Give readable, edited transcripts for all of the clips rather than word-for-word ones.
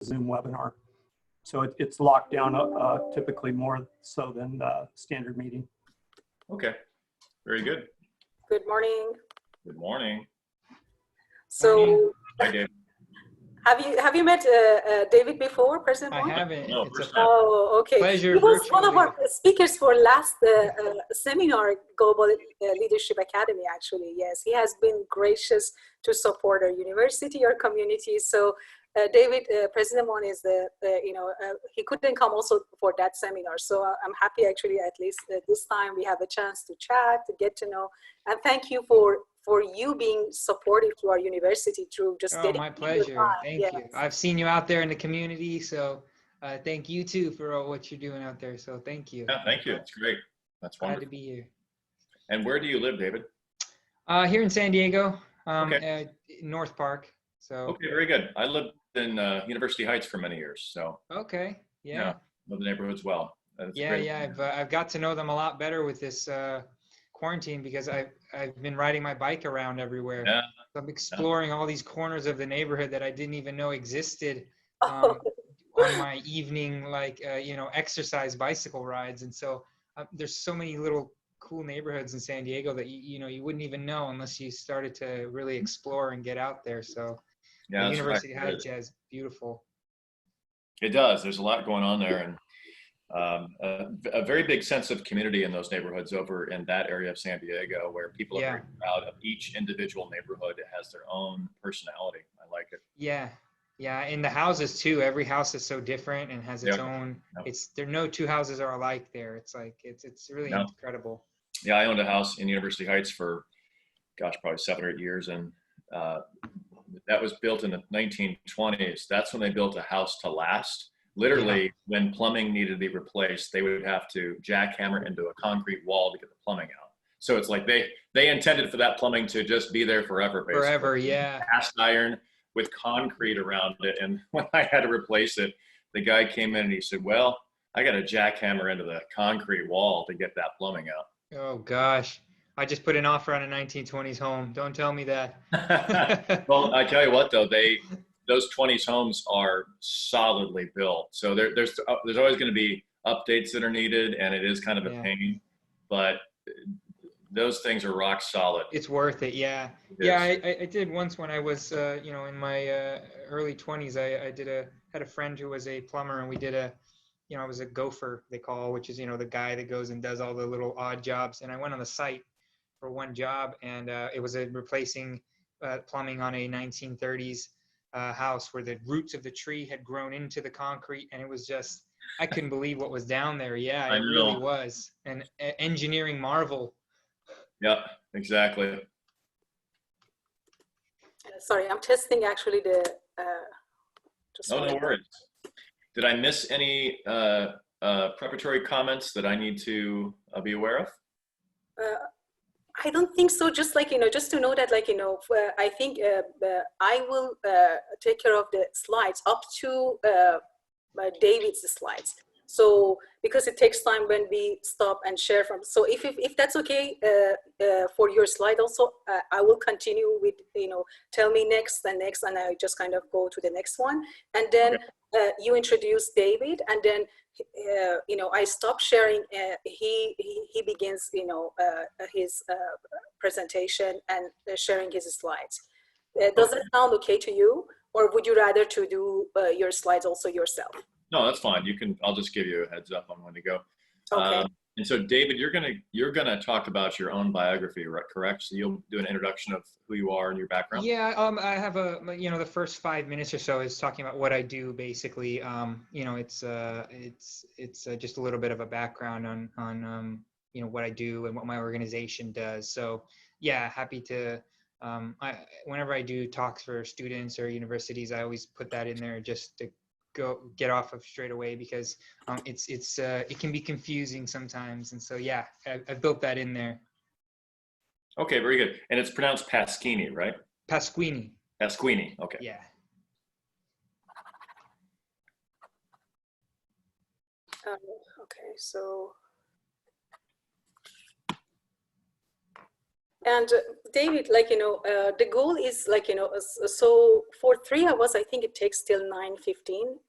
Zoom webinar. So it's locked down typically more so than standard meeting. Okay, very good. Good morning. Good morning. So, Hi, Dave. have you met David before, President I Moore? haven't. No, It's first a time. Oh, okay. pleasure He was one of virtually. our speakers for last seminar, Global Leadership Academy, actually. Yes, he has been gracious to support our university, our community. So David, President Moore is he couldn't come also for that seminar. So I'm happy actually, at least this time we have a chance to chat, to get to know, and thank you for you being supportive to our university through just getting my pleasure. Thank you. I've seen you out there in the community, so thank you too for what you're doing out there. So thank you. Yeah, thank you. It's great. That's Glad wonderful. to be here. And where do you live, David? Here in San Diego, Okay. North Park. So. Okay, very good. I lived in University Heights for many years, so Okay. Yeah. know the neighborhoods well. I've got to know them a lot better with this quarantine because I've been riding my bike around everywhere. Yeah. So I'm exploring all these corners of the neighborhood that I didn't even know existed Oh. on my evening, exercise bicycle rides. And so there's so many little cool neighborhoods in San Diego that you wouldn't even know unless you started to really explore and get out there. So Yeah, University Heights is beautiful. It does. There's a lot going on there, and a very big sense of community in those neighborhoods over in that area of San Diego, where people are very proud of each individual neighborhood. It has their own personality. I like it. Yeah. Yeah. And the houses too, every house is so different and has its own, there are no two houses are alike there. It's like, it's really incredible. Yeah. I owned a house in University Heights for, probably 7 or 8 years. And that was built in the 1920s. That's when they built a house to last. Literally, when plumbing needed to be replaced, they would have to jackhammer into a concrete wall to get the plumbing out. So it's like they intended for that plumbing to just be there forever, basically. Forever, yeah. Cast iron with concrete around it. And when I had to replace it, the guy came in and he said, "Well, I got to jackhammer into the concrete wall to get that plumbing out." Oh, gosh. I just put an offer on a 1920s home. Don't tell me that. Well, I tell you what, though, those 20s homes are solidly built. So there's always going to be updates that are needed, and it is kind of a pain, but those things are rock solid. It's worth it. Yeah. Yeah. I did once when I was, in my early 20s, I had a friend who was a plumber, and we did I was a gopher, they call, which is, the guy that goes and does all the little odd jobs. And I went on the site for one job, and it was replacing plumbing on a 1930s house where the roots of the tree had grown into the concrete, and it was just, I couldn't believe what was down there. Yeah, it really was an engineering marvel. Yeah, exactly. Sorry, I'm testing actually the. No worries. Did I miss any preparatory comments that I need to be aware of? I don't think so. Just just to know that, I think I will take care of the slides up to David's slides. So because it takes time when we stop and share from. So if that's okay for your slide also, I will continue with, tell me next and next, and I just kind of go to the next one. And then you introduce David, and then, I stop sharing. He begins, his presentation and sharing his slides. Does it sound okay to you? Or would you rather to do your slides also yourself? No, that's fine. I'll just give you a heads up on when to go. Okay. And so, David, you're gonna talk about your own biography, right? Correct? So you'll do an introduction of who you are and your background. Yeah. I have the first 5 minutes or so is talking about what I do. Basically, it's just a little bit of a background on what I do and what my organization does. So yeah, happy to. Whenever I do talks for students or universities, I always put that in there just to get off of straight away, because it can be confusing sometimes. And so, yeah, I've built that in there. Okay, very good. And it's pronounced Pasquini, right? Pasquini. Pasquini. Okay. Yeah. Okay, so. And David, like, the goal is like, so for 3 of us, I think it takes till 9:15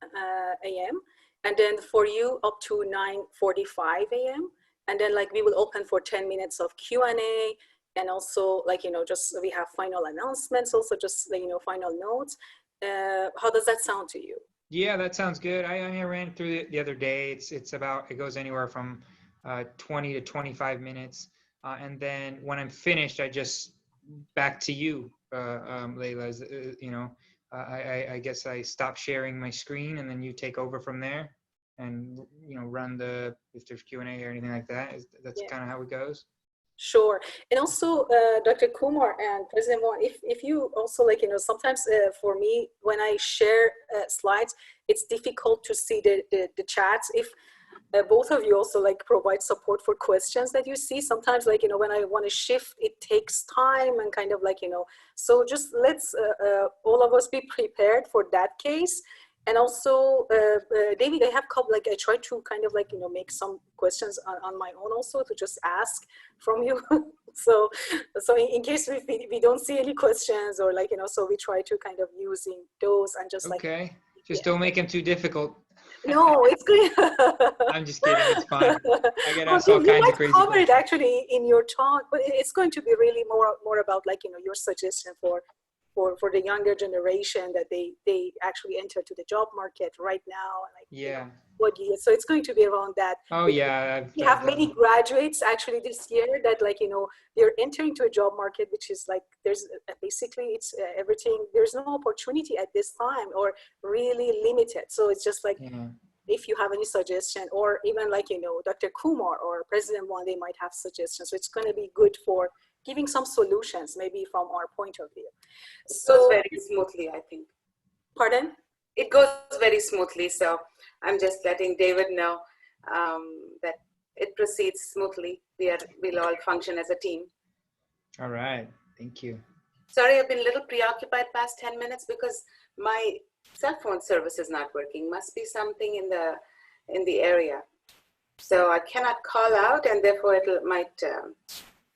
a.m. And then for you up to 9:45 a.m. And then like we will open for 10 minutes of Q&A. And also like, just we have final announcements, also just like, final notes. How does that sound to you? Yeah, that sounds good. I ran through it the other day. It goes anywhere from 20 to 25 minutes. And then when I'm finished, I just back to you, Layla. I guess I stop sharing my screen and then you take over from there and, run if there's Q&A or anything like that. That's kind of how it goes. Sure. And also, Dr. Kumar and President Wan, if you also like, sometimes for me, when I share slides, it's difficult to see the chats. If both of you also like provide support for questions that you see, sometimes like, when I want to shift, it takes time and kind of like, so just let's all of us be prepared for that case. And also, David, I have I try to kind of like, make some questions on my own also to just ask from you. so in case we don't see any questions or like, so we try to kind of using those and just like. Okay, just don't make them too difficult. No, it's good. I'm just kidding, it's fine. I get asked all kinds of crazy cover questions. it actually in your talk, but it's going to be really more about like, your suggestion for the younger generation that they actually enter to the job market right now. Like, yeah. So it's going to be around that. Oh yeah. We have many graduates actually this year that like, they're entering to a job market, which is like, there's basically it's everything. There's no opportunity at this time or really limited. So it's just like, if you have any suggestion or even like, Dr. Kumar or President Wan, they might have suggestions. So it's going to be good for giving some solutions, maybe from our point of view. So it goes very smoothly, I think. Pardon? It goes very smoothly. So I'm just letting David know that it proceeds smoothly. We'll all function as a team. All right, thank you. Sorry, I've been a little preoccupied past 10 minutes because my cell phone service is not working. Must be something in the area. So I cannot call out, and therefore it might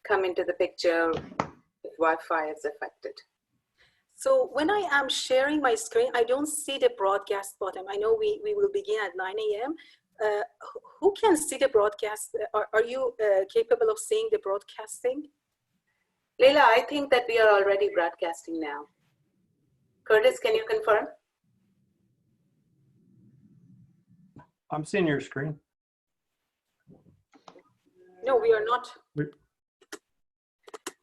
come into the picture if Wi-Fi is affected. So when I am sharing my screen, I don't see the broadcast button. I know we will begin at 9 a.m. Who can see the broadcast? Are you capable of seeing the broadcasting? Leila, I think that we are already broadcasting now. Curtis, can you confirm? I'm seeing your screen. No, we are not.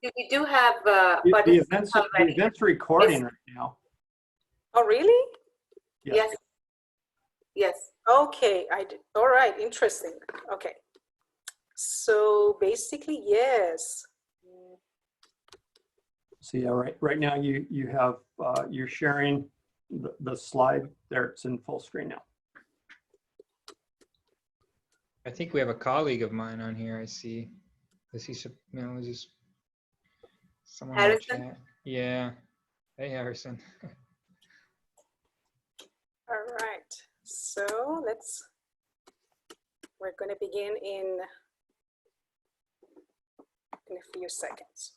We do have the event's recording right now. Oh, really? Yeah. Yes. Okay, all right, interesting. Okay. So basically, yes. So yeah, right now you have you're sharing the slide there. It's in full screen now. I think we have a colleague of mine on here. I see some, just someone in the chat. Yeah. Hey, Harrison. All right. So we're going to begin in a few seconds.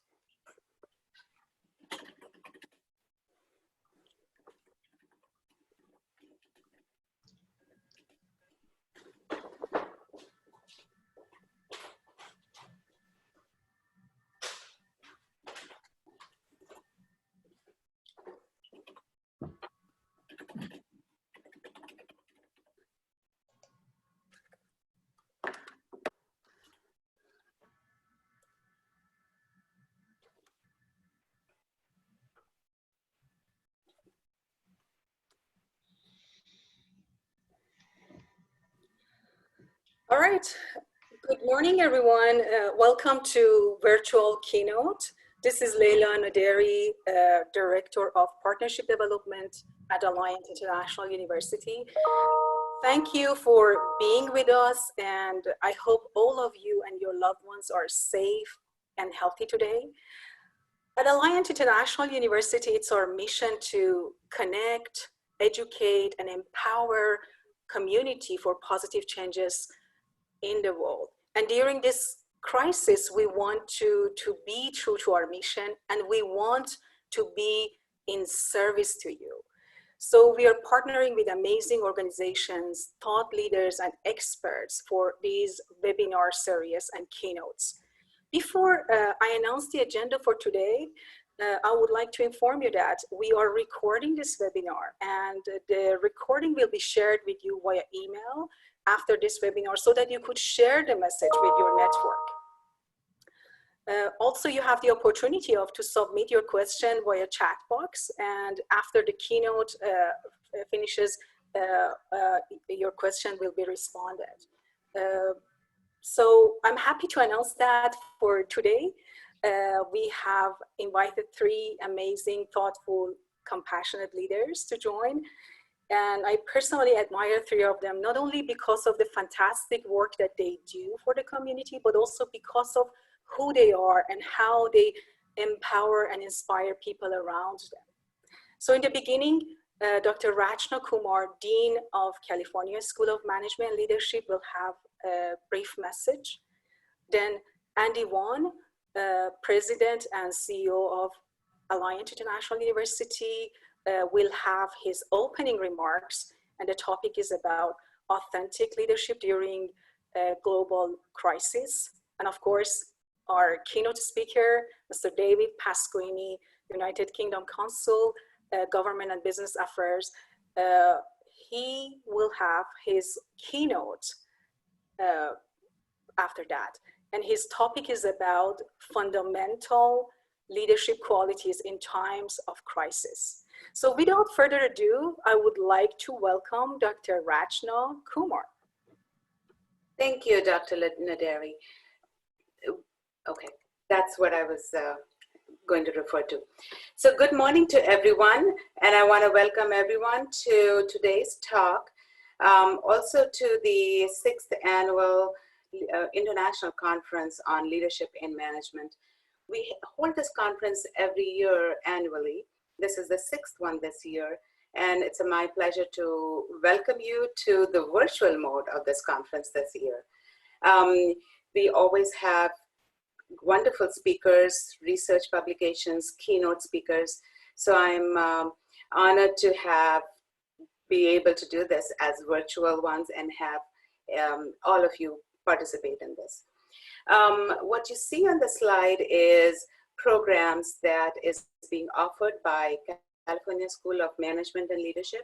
All right. Good morning, everyone. Welcome to virtual keynote. This is Leila Naderi, Director of Partnership Development at Alliant International University. Thank you for being with us, and I hope all of you and your loved ones are safe and healthy today. At Alliant International University, it's our mission to connect, educate, and empower community for positive changes in the world. And during this crisis, we want to be true to our mission, and we want to be in service to you. So we are partnering with amazing organizations, thought leaders, and experts for these webinar series and keynotes. Before I announce the agenda for today, I would like to inform you that we are recording this webinar, and the recording will be shared with you via email after this webinar so that you could share the message with your network. Also, you have the opportunity to submit your question via chat box, and after the keynote finishes, your question will be responded. So I'm happy to announce that for today, we have invited 3 amazing, thoughtful, compassionate leaders to join. And I personally admire 3 of them, not only because of the fantastic work that they do for the community, but also because of who they are and how they empower and inspire people around them. So in the beginning, Dr. Rachna Kumar, Dean of California School of Management and Leadership, will have a brief message. Then Andy Wan, President and CEO of Alliant International University, will have his opening remarks, and the topic is about authentic leadership during a global crisis. And of course, our keynote speaker, Mr. David Pasquini, United Kingdom Consul, Government and Business Affairs, he will have his keynote after that. And his topic is about fundamental leadership qualities in times of crisis. So without further ado, I would like to welcome Dr. Rachna Kumar. Thank you, Dr. Naderi. Okay, that's what I was going to refer to. So good morning to everyone, and I want to welcome everyone to today's talk, also to the 6th Annual International Conference on Leadership in Management. We hold this conference every year annually. This is the 6th one this year, and it's my pleasure to welcome you to the virtual mode of this conference this year. We always have wonderful speakers, research publications, keynote speakers. So I'm honored to be able to do this as virtual ones and have all of you participate in this. What you see on the slide is programs that is being offered by California School of Management and Leadership.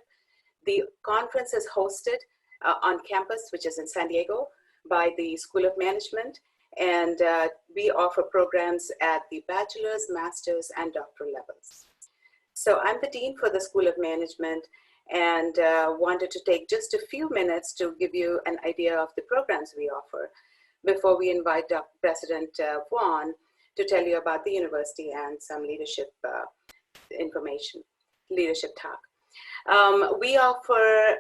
The conference is hosted on campus, which is in San Diego, by the School of Management. And we offer programs at the bachelor's, master's, and doctoral levels. So I'm the dean for the School of Management, and wanted to take just a few minutes to give you an idea of the programs we offer before we invite President Juan to tell you about the university and some leadership information, leadership talk. We offer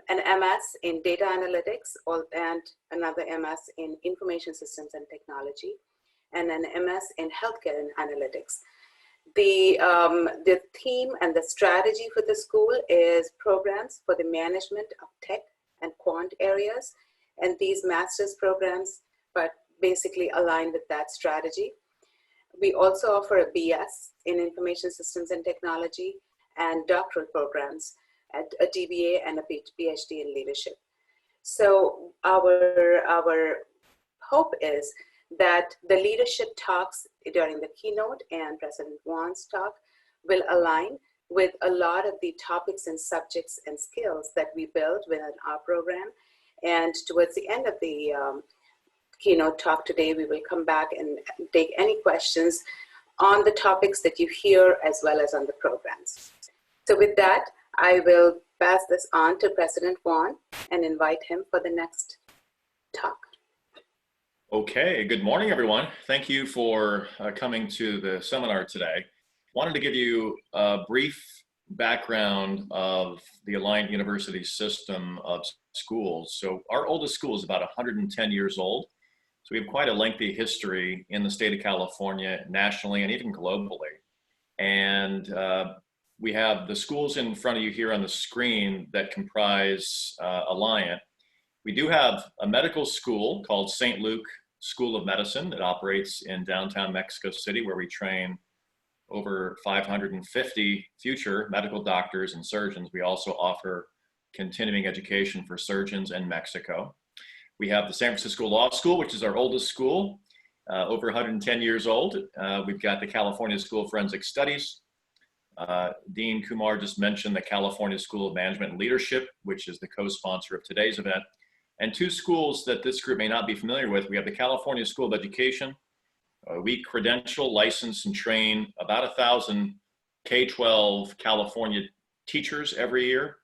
an MS in data analytics and another MS in information systems and technology, and an MS in healthcare and analytics. The theme and the strategy for the school is programs for the management of tech and quant areas, and these master's programs but basically align with that strategy. We also offer a BS in information systems and technology and doctoral programs at a DBA and a PhD in leadership. So our hope is that the leadership talks during the keynote and President Juan's talk will align with a lot of the topics and subjects and skills that we build within our program. And towards the end of the keynote talk today, we will come back and take any questions on the topics that you hear as well as on the programs. So with that, I will pass this on to President Juan and invite him for the next talk. Okay, good morning, everyone. Thank you for coming to the seminar today. Wanted to give you a brief background of the Alliant University system of schools. So our oldest school is about 110 years old. So we have quite a lengthy history in the state of California, nationally, and even globally. And we have the schools in front of you here on the screen that comprise Alliant. We do have a medical school called St. Luke School of Medicine that operates in downtown Mexico City, where we train over 550 future medical doctors and surgeons. We also offer continuing education for surgeons in Mexico. We have the San Francisco Law School, which is our oldest school, over 110 years old. We've got the California School of Forensic Studies. Dean Kumar just mentioned the California School of Management and Leadership, which is the co-sponsor of today's event. And two schools that this group may not be familiar with, we have the California School of Education. We credential, license, and train about 1,000 K-12 California teachers every year.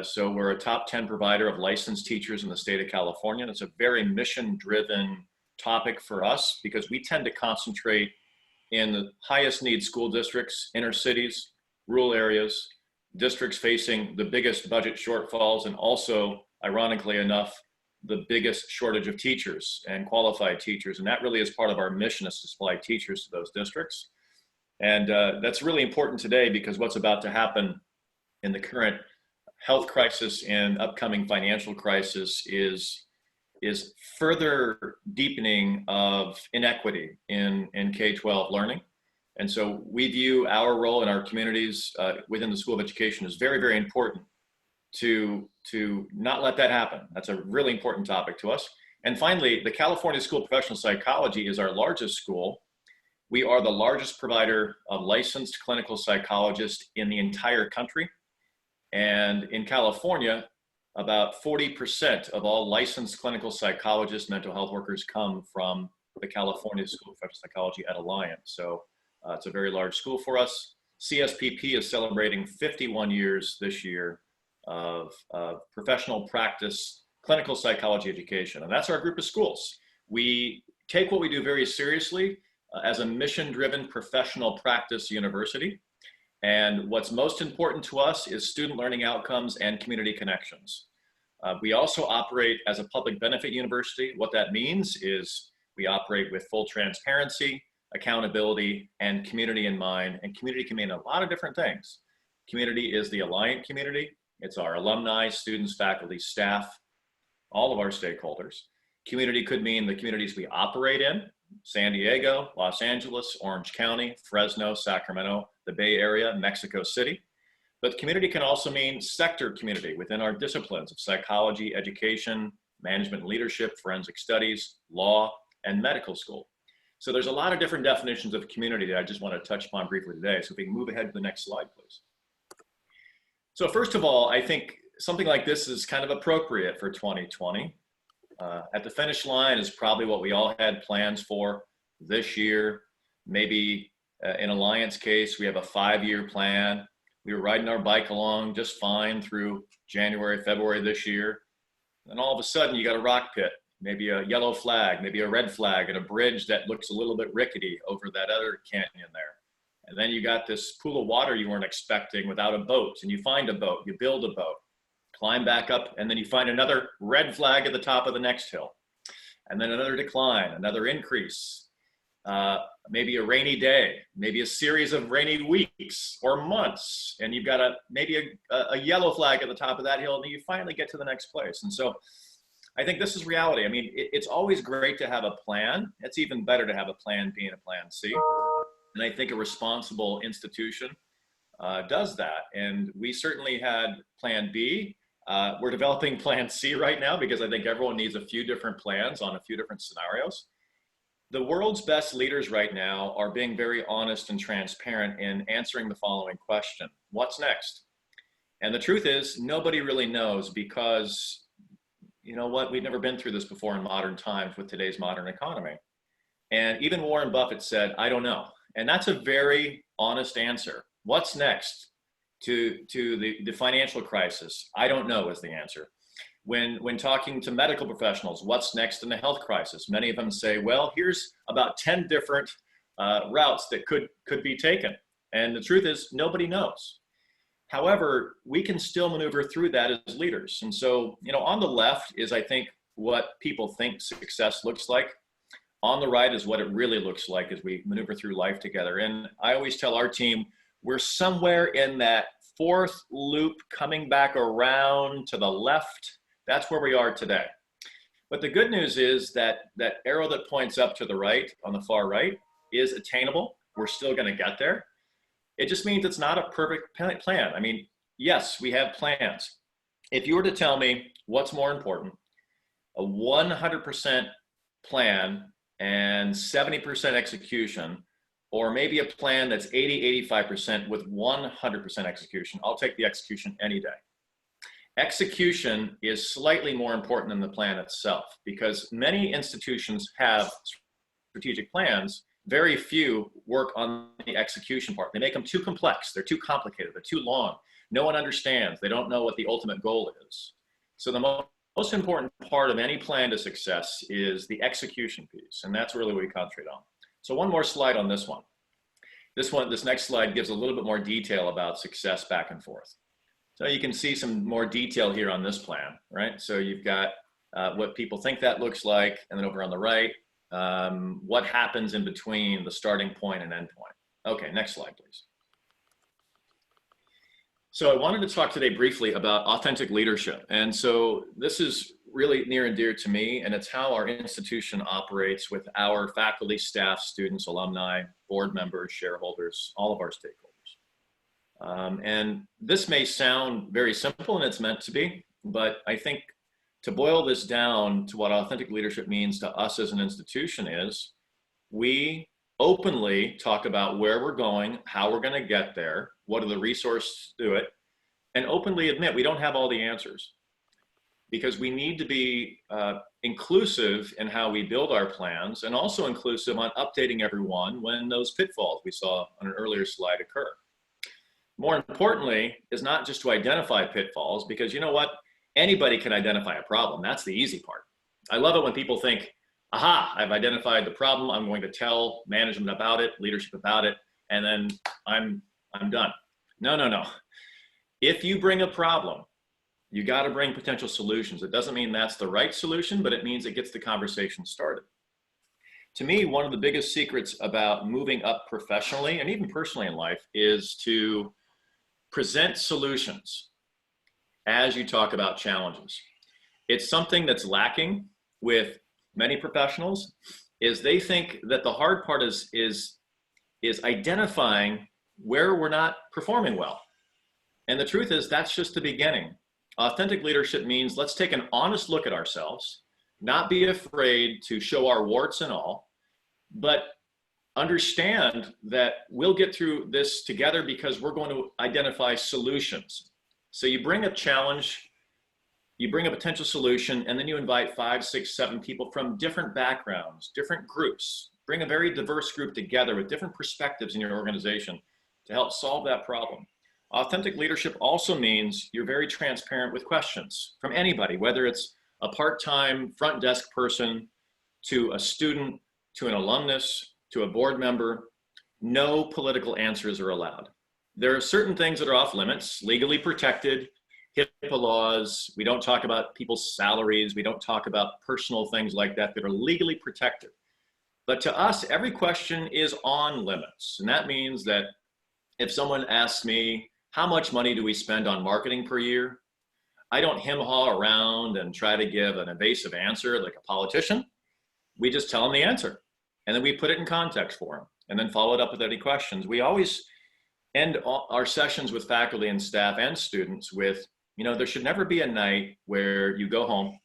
So we're a top 10 provider of licensed teachers in the state of California. It's a very mission-driven topic for us because we tend to concentrate in the highest need school districts, inner cities, rural areas, districts facing the biggest budget shortfalls, and also, ironically enough, the biggest shortage of teachers and qualified teachers. And that really is part of our mission, is to supply teachers to those districts. And that's really important today because what's about to happen in the current health crisis and upcoming financial crisis is further deepening of inequity in K-12 learning. And so we view our role in our communities within the School of Education as very, very important to not let that happen. That's a really important topic to us. And finally, the California School of Professional Psychology is our largest school. We are the largest provider of licensed clinical psychologists in the entire country. And in California, about 40% of all licensed clinical psychologists, mental health workers come from the California School of Professional Psychology at Alliance. So it's a very large school for us. CSPP is celebrating 51 years this year of professional practice, clinical psychology education. And that's our group of schools. We take what we do very seriously as a mission-driven professional practice university. And what's most important to us is student learning outcomes and community connections. We also operate as a public benefit university. What that means is we operate with full transparency, accountability, and community in mind. And community can mean a lot of different things. Community is the Alliant community. It's our alumni, students, faculty, staff, all of our stakeholders. Community could mean the communities we operate in: San Diego, Los Angeles, Orange County, Fresno, Sacramento, the Bay Area, Mexico City. But community can also mean sector community within our disciplines of psychology, education, management and leadership, forensic studies, law, and medical school. So there's a lot of different definitions of community that I just want to touch upon briefly today. So if we can move ahead to the next slide, please. So first of all, I think something like this is kind of appropriate for 2020. At the finish line is probably what we all had plans for this year. Maybe in Alliance case, we have a 5-year plan. We were riding our bike along just fine through January, February this year. And all of a sudden you got a rock pit, maybe a yellow flag, maybe a red flag, and a bridge that looks a little bit rickety over that other canyon there. And then you got this pool of water you weren't expecting without a boat, and you find a boat, you build a boat, climb back up, and then you find another red flag at the top of the next hill. And then another decline, another increase, maybe a rainy day, maybe a series of rainy weeks or months, and you've got maybe a yellow flag at the top of that hill, and then you finally get to the next place. And so I think this is reality. I mean, it's always great to have a plan. It's even better to have a plan B and a plan C. And I think a responsible institution does that. And we certainly had plan B. We're developing plan C right now because I think everyone needs a few different plans on a few different scenarios. The world's best leaders right now are being very honest and transparent in answering the following question: what's next? And the truth is, nobody really knows because, you know what, we've never been through this before in modern times with today's modern economy. And even Warren Buffett said, I don't know. And that's a very honest answer. What's next to the financial crisis? I don't know is the answer. When talking to medical professionals, what's next in the health crisis? Many of them say, well, here's about 10 different routes that could be taken. And the truth is, nobody knows. However, we can still maneuver through that as leaders. And so, you know, on the left is, I think, what people think success looks like. On the right is what it really looks like as we maneuver through life together. And I always tell our team, we're somewhere in that fourth loop coming back around to the left. That's where we are today. But the good news is that that arrow that points up to the right, on the far right, is attainable. We're still going to get there. It just means it's not a perfect plan. I mean, yes, we have plans. If you were to tell me what's more important, a 100% plan and 70% execution, or maybe a plan that's 80-85% with 100% execution, I'll take the execution any day. Execution is slightly more important than the plan itself, because many institutions have strategic plans. Very few work on the execution part. They make them too complex. They're too complicated. They're too long. No one understands. They don't know what the ultimate goal is. So the most important part of any plan to success is the execution piece, and that's really what we concentrate on. So one more slide on this one. This next slide gives a little bit more detail about success back and forth. So you can see some more detail here on this plan, right? So you've got what people think that looks like, and then over on the right, what happens in between the starting point and end point. Okay, next slide, please. So I wanted to talk today briefly about authentic leadership. And so this is really near and dear to me, and it's how our institution operates with our faculty, staff, students, alumni, board members, shareholders, all of our stakeholders. And this may sound very simple, and it's meant to be, but I think to boil this down to what authentic leadership means to us as an institution is we openly talk about where we're going, how we're going to get there, what are the resources to do it, and openly admit we don't have all the answers, because we need to be inclusive in how we build our plans, and also inclusive on updating everyone when those pitfalls we saw on an earlier slide occur. More importantly is not just to identify pitfalls, because you know what? Anybody can identify a problem. That's the easy part. I love it when people think, aha, I've identified the problem. I'm going to tell management about it, leadership about it, and then I'm done. No, no, no. If you bring a problem, you got to bring potential solutions. It doesn't mean that's the right solution, but it means it gets the conversation started. To me, one of the biggest secrets about moving up professionally and even personally in life is to present solutions as you talk about challenges. It's something that's lacking with many professionals, is they think that the hard part is identifying where we're not performing well. And the truth is that's just the beginning. Authentic leadership means let's take an honest look at ourselves, not be afraid to show our warts and all, but understand that we'll get through this together because we're going to identify solutions. So you bring a challenge, you bring a potential solution, and then you invite 5, 6, 7 people from different backgrounds, different groups. Bring a very diverse group together with different perspectives in your organization to help solve that problem. Authentic leadership also means you're very transparent with questions from anybody, whether it's a part-time front desk person to a student, to an alumnus, to a board member. No political answers are allowed. There are certain things that are off limits, legally protected, HIPAA laws. We don't talk about people's salaries. We don't talk about personal things like that that are legally protected. But to us, every question is on limits. And that means that if someone asks me, how much money do we spend on marketing per year? I don't hem-haw around and try to give an evasive answer like a politician. We just tell them the answer. And then we put it in context for them and then follow it up with any questions. We always end our sessions with faculty and staff and students with, you know, there should never be a night where you go home,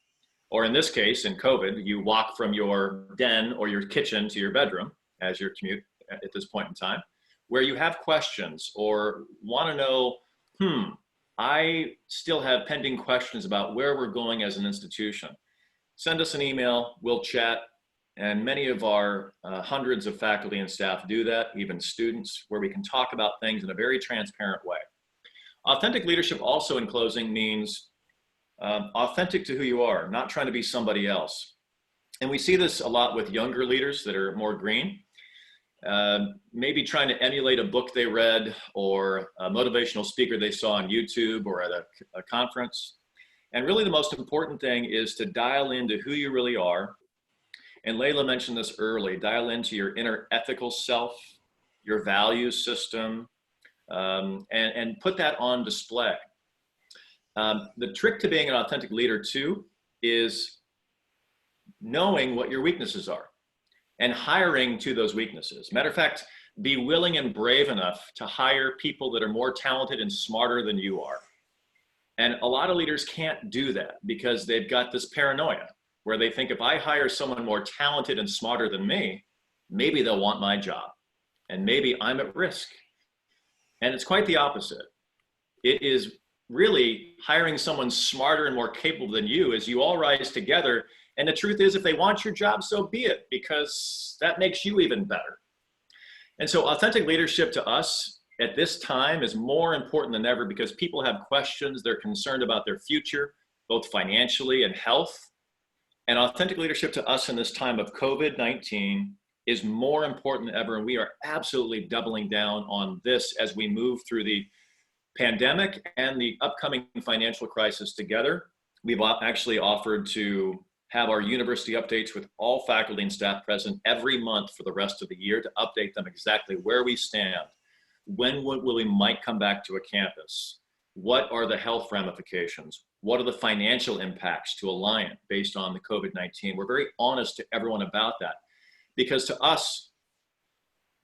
or in this case, in COVID, you walk from your den or your kitchen to your bedroom as your commute at this point in time, where you have questions or want to know, I still have pending questions about where we're going as an institution. Send us an email, we'll chat. And many of our hundreds of faculty and staff do that, even students, where we can talk about things in a very transparent way. Authentic leadership also, in closing, means authentic to who you are, not trying to be somebody else. And we see this a lot with younger leaders that are more green, maybe trying to emulate a book they read or a motivational speaker they saw on YouTube or at a conference. And really the most important thing is to dial into who you really are. And Layla mentioned this early, dial into your inner ethical self, your value system, and put that on display. The trick to being an authentic leader too is knowing what your weaknesses are and hiring to those weaknesses. Matter of fact, be willing and brave enough to hire people that are more talented and smarter than you are. And a lot of leaders can't do that because they've got this paranoia where they think if I hire someone more talented and smarter than me, maybe they'll want my job and maybe I'm at risk. And it's quite the opposite. It is really hiring someone smarter and more capable than you as you all rise together. And the truth is, if they want your job, so be it, because that makes you even better. And so authentic leadership to us at this time is more important than ever because people have questions. They're concerned about their future, both financially and health. And authentic leadership to us in this time of COVID-19 is more important than ever. And we are absolutely doubling down on this as we move through the pandemic and the upcoming financial crisis together. We've actually offered to have our university updates with all faculty and staff present every month for the rest of the year to update them exactly where we stand. When we might come back to a campus? What are the health ramifications? What are the financial impacts to Alliant based on the COVID-19? We're very honest to everyone about that because to us,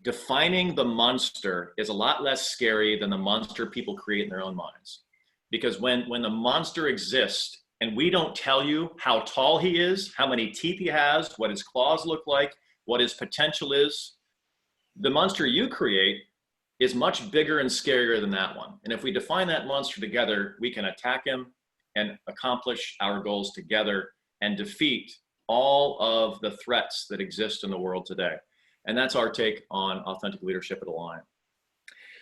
defining the monster is a lot less scary than the monster people create in their own minds. Because when the monster exists and we don't tell you how tall he is, how many teeth he has, what his claws look like, what his potential is, the monster you create is much bigger and scarier than that one. And if we define that monster together, we can attack him and accomplish our goals together and defeat all of the threats that exist in the world today. And that's our take on authentic leadership at Alliant.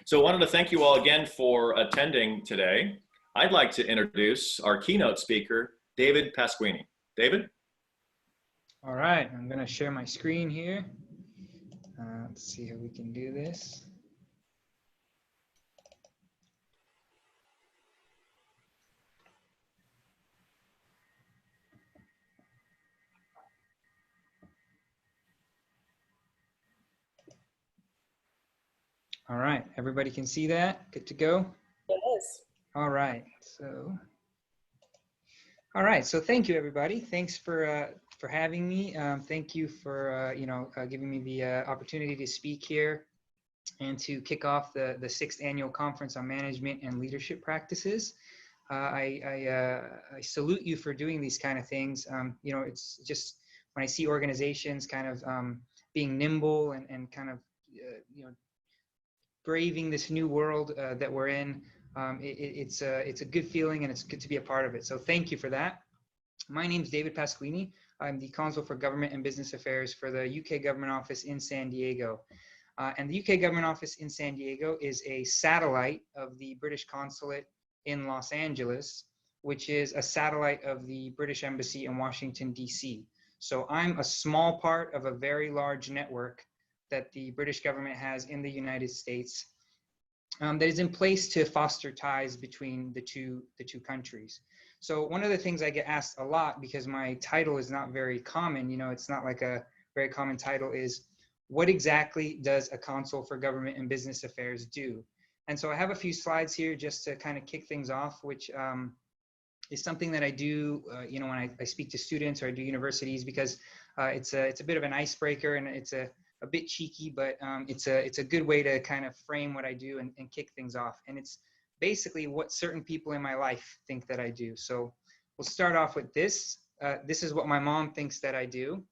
So I wanted to thank you all again for attending today. I'd like to introduce our keynote speaker, David Pasquini. David? All right, I'm gonna share my screen here. Let's see how we can do this. All right, everybody can see that? Good to go? Yes. All right, so thank you, everybody. Thanks for having me. Thank you for giving me the opportunity to speak here and to kick off the 6th annual conference on management and leadership practices. I salute you for doing these kind of things. It's just when I see organizations kind of being nimble and kind of braving this new world that we're in. It's a good feeling and it's good to be a part of it. So thank you for that. My name is David Pasquini. I'm the Consul for Government and Business Affairs for the UK Government Office in San Diego. And the UK Government Office in San Diego is a satellite of the British Consulate in Los Angeles, which is a satellite of the British Embassy in Washington, DC. So I'm a small part of a very large network that the British government has in the United States that is in place to foster ties between the two countries. So one of the things I get asked a lot, because my title is not very common, it's not like a very common title, is what exactly does a Consul for Government and Business Affairs do? And so I have a few slides here just to kind of kick things off, which is something that I do, when I speak to students or I do universities, because it's a bit of an icebreaker and it's a bit cheeky, but it's a good way to kind of frame what I do and kick things off. And it's basically what certain people in my life think that I do. So we'll start off with this. This is what my mom thinks that I do.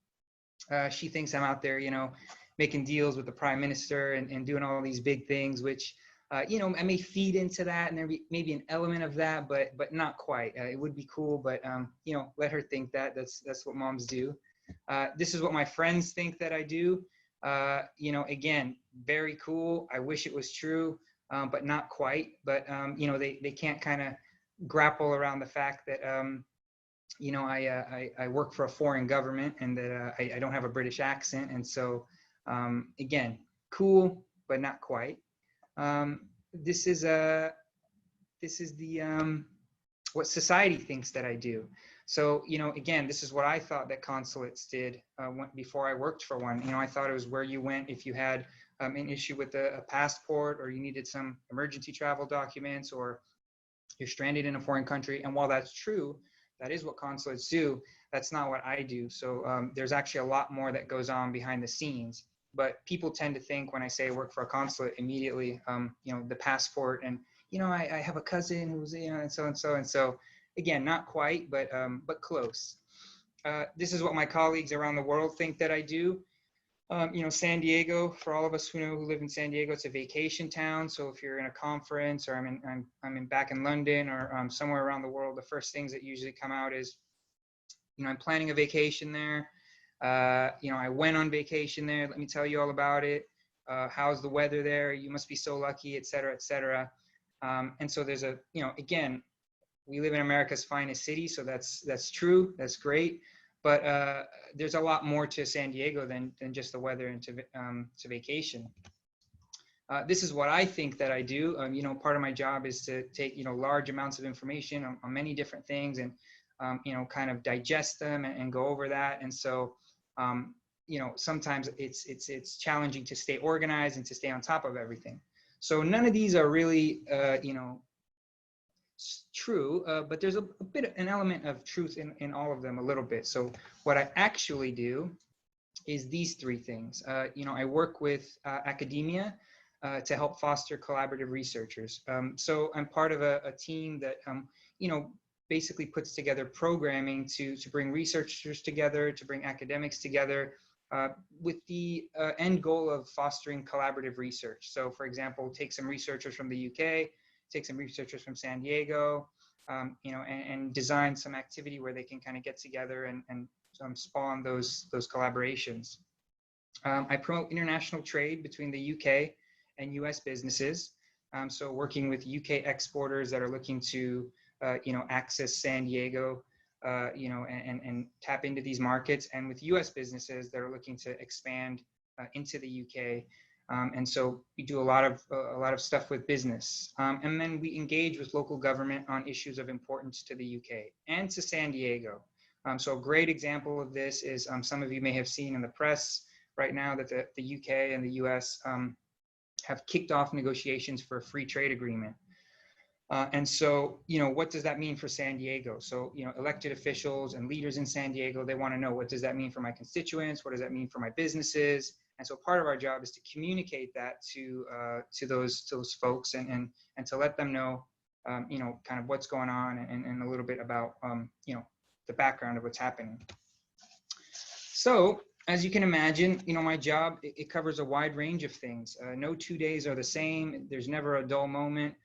She thinks I'm out there, making deals with the Prime Minister and doing all these big things, which, I may feed into that and there may be an element of that, but not quite. It would be cool, but, let her think that. That's what moms do. This is what my friends think that I do. Again, very cool. I wish it was true, but not quite. But, they can't kind of grapple around the fact that, I work for a foreign government and that I don't have a British accent. And so, again, cool, but not quite. This is the what society thinks that I do. So, again, this is what I thought that consulates did before I worked for one. I thought it was where you went if you had an issue with a passport or you needed some emergency travel documents or you're stranded in a foreign country. And while that's true, that is what consulates do. That's not what I do. So there's actually a lot more that goes on behind the scenes. But people tend to think when I say I work for a consulate immediately, the passport and, I have a cousin who's, and so and so and so. Again, not quite, but close. This is what my colleagues around the world think that I do. San Diego, for all of us who live in San Diego, it's a vacation town. So if you're in a conference, or I'm back in London, or somewhere around the world, the first things that usually come out is, I'm planning a vacation there. I went on vacation there. Let me tell you all about it. How's the weather there? You must be so lucky, et cetera, et cetera. And so there's again, we live in America's finest city, so that's true. That's great. But there's a lot more to San Diego than just the weather and to vacation. This is what I think that I do. Part of my job is to take, large amounts of information on many different things and, kind of digest them and go over that. And so, sometimes it's challenging to stay organized and to stay on top of everything. So none of these are really, true, but there's a bit, an element of truth in all of them a little bit. So what I actually do is these three things. I work with academia to help foster collaborative researchers. So I'm part of a team that, basically puts together programming to bring researchers together, to bring academics together, with the end goal of fostering collaborative research. So for example, take some researchers from the UK, take some researchers from San Diego, and design some activity where they can kind of get together and spawn those collaborations. I promote international trade between the UK and US businesses. So working with UK exporters that are looking to, access San Diego, and tap into these markets, and with US businesses that are looking to expand into the UK. And so we do a lot of stuff with business. And then we engage with local government on issues of importance to the UK and to San Diego. So a great example of this is some of you may have seen in the press right now that the UK and the US have kicked off negotiations for a free trade agreement. And so, what does that mean for San Diego? So, elected officials and leaders in San Diego, they want to know, what does that mean for my constituents? What does that mean for my businesses? And so part of our job is to communicate that to those folks and to let them know, kind of what's going on and a little bit about, the background of what's happening. So as you can imagine, my job, it covers a wide range of things. No 2 days are the same. There's never a dull moment.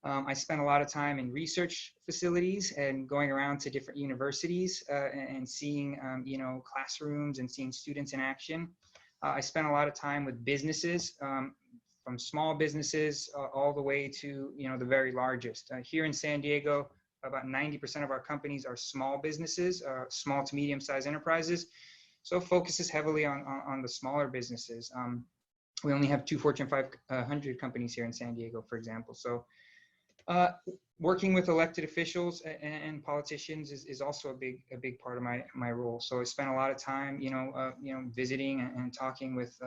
I spend a lot of time in research facilities and going around to different universities and seeing, classrooms and seeing students in action. I spend a lot of time with businesses, from small businesses all the way to, the very largest. Here in San Diego, about 90% of our companies are small businesses, small to medium-sized enterprises. So it focuses heavily on the smaller businesses. We only have 2 Fortune 500 companies here in San Diego, for example. So working with elected officials and politicians is also a big part of my role. So I spent a lot of time, visiting and talking with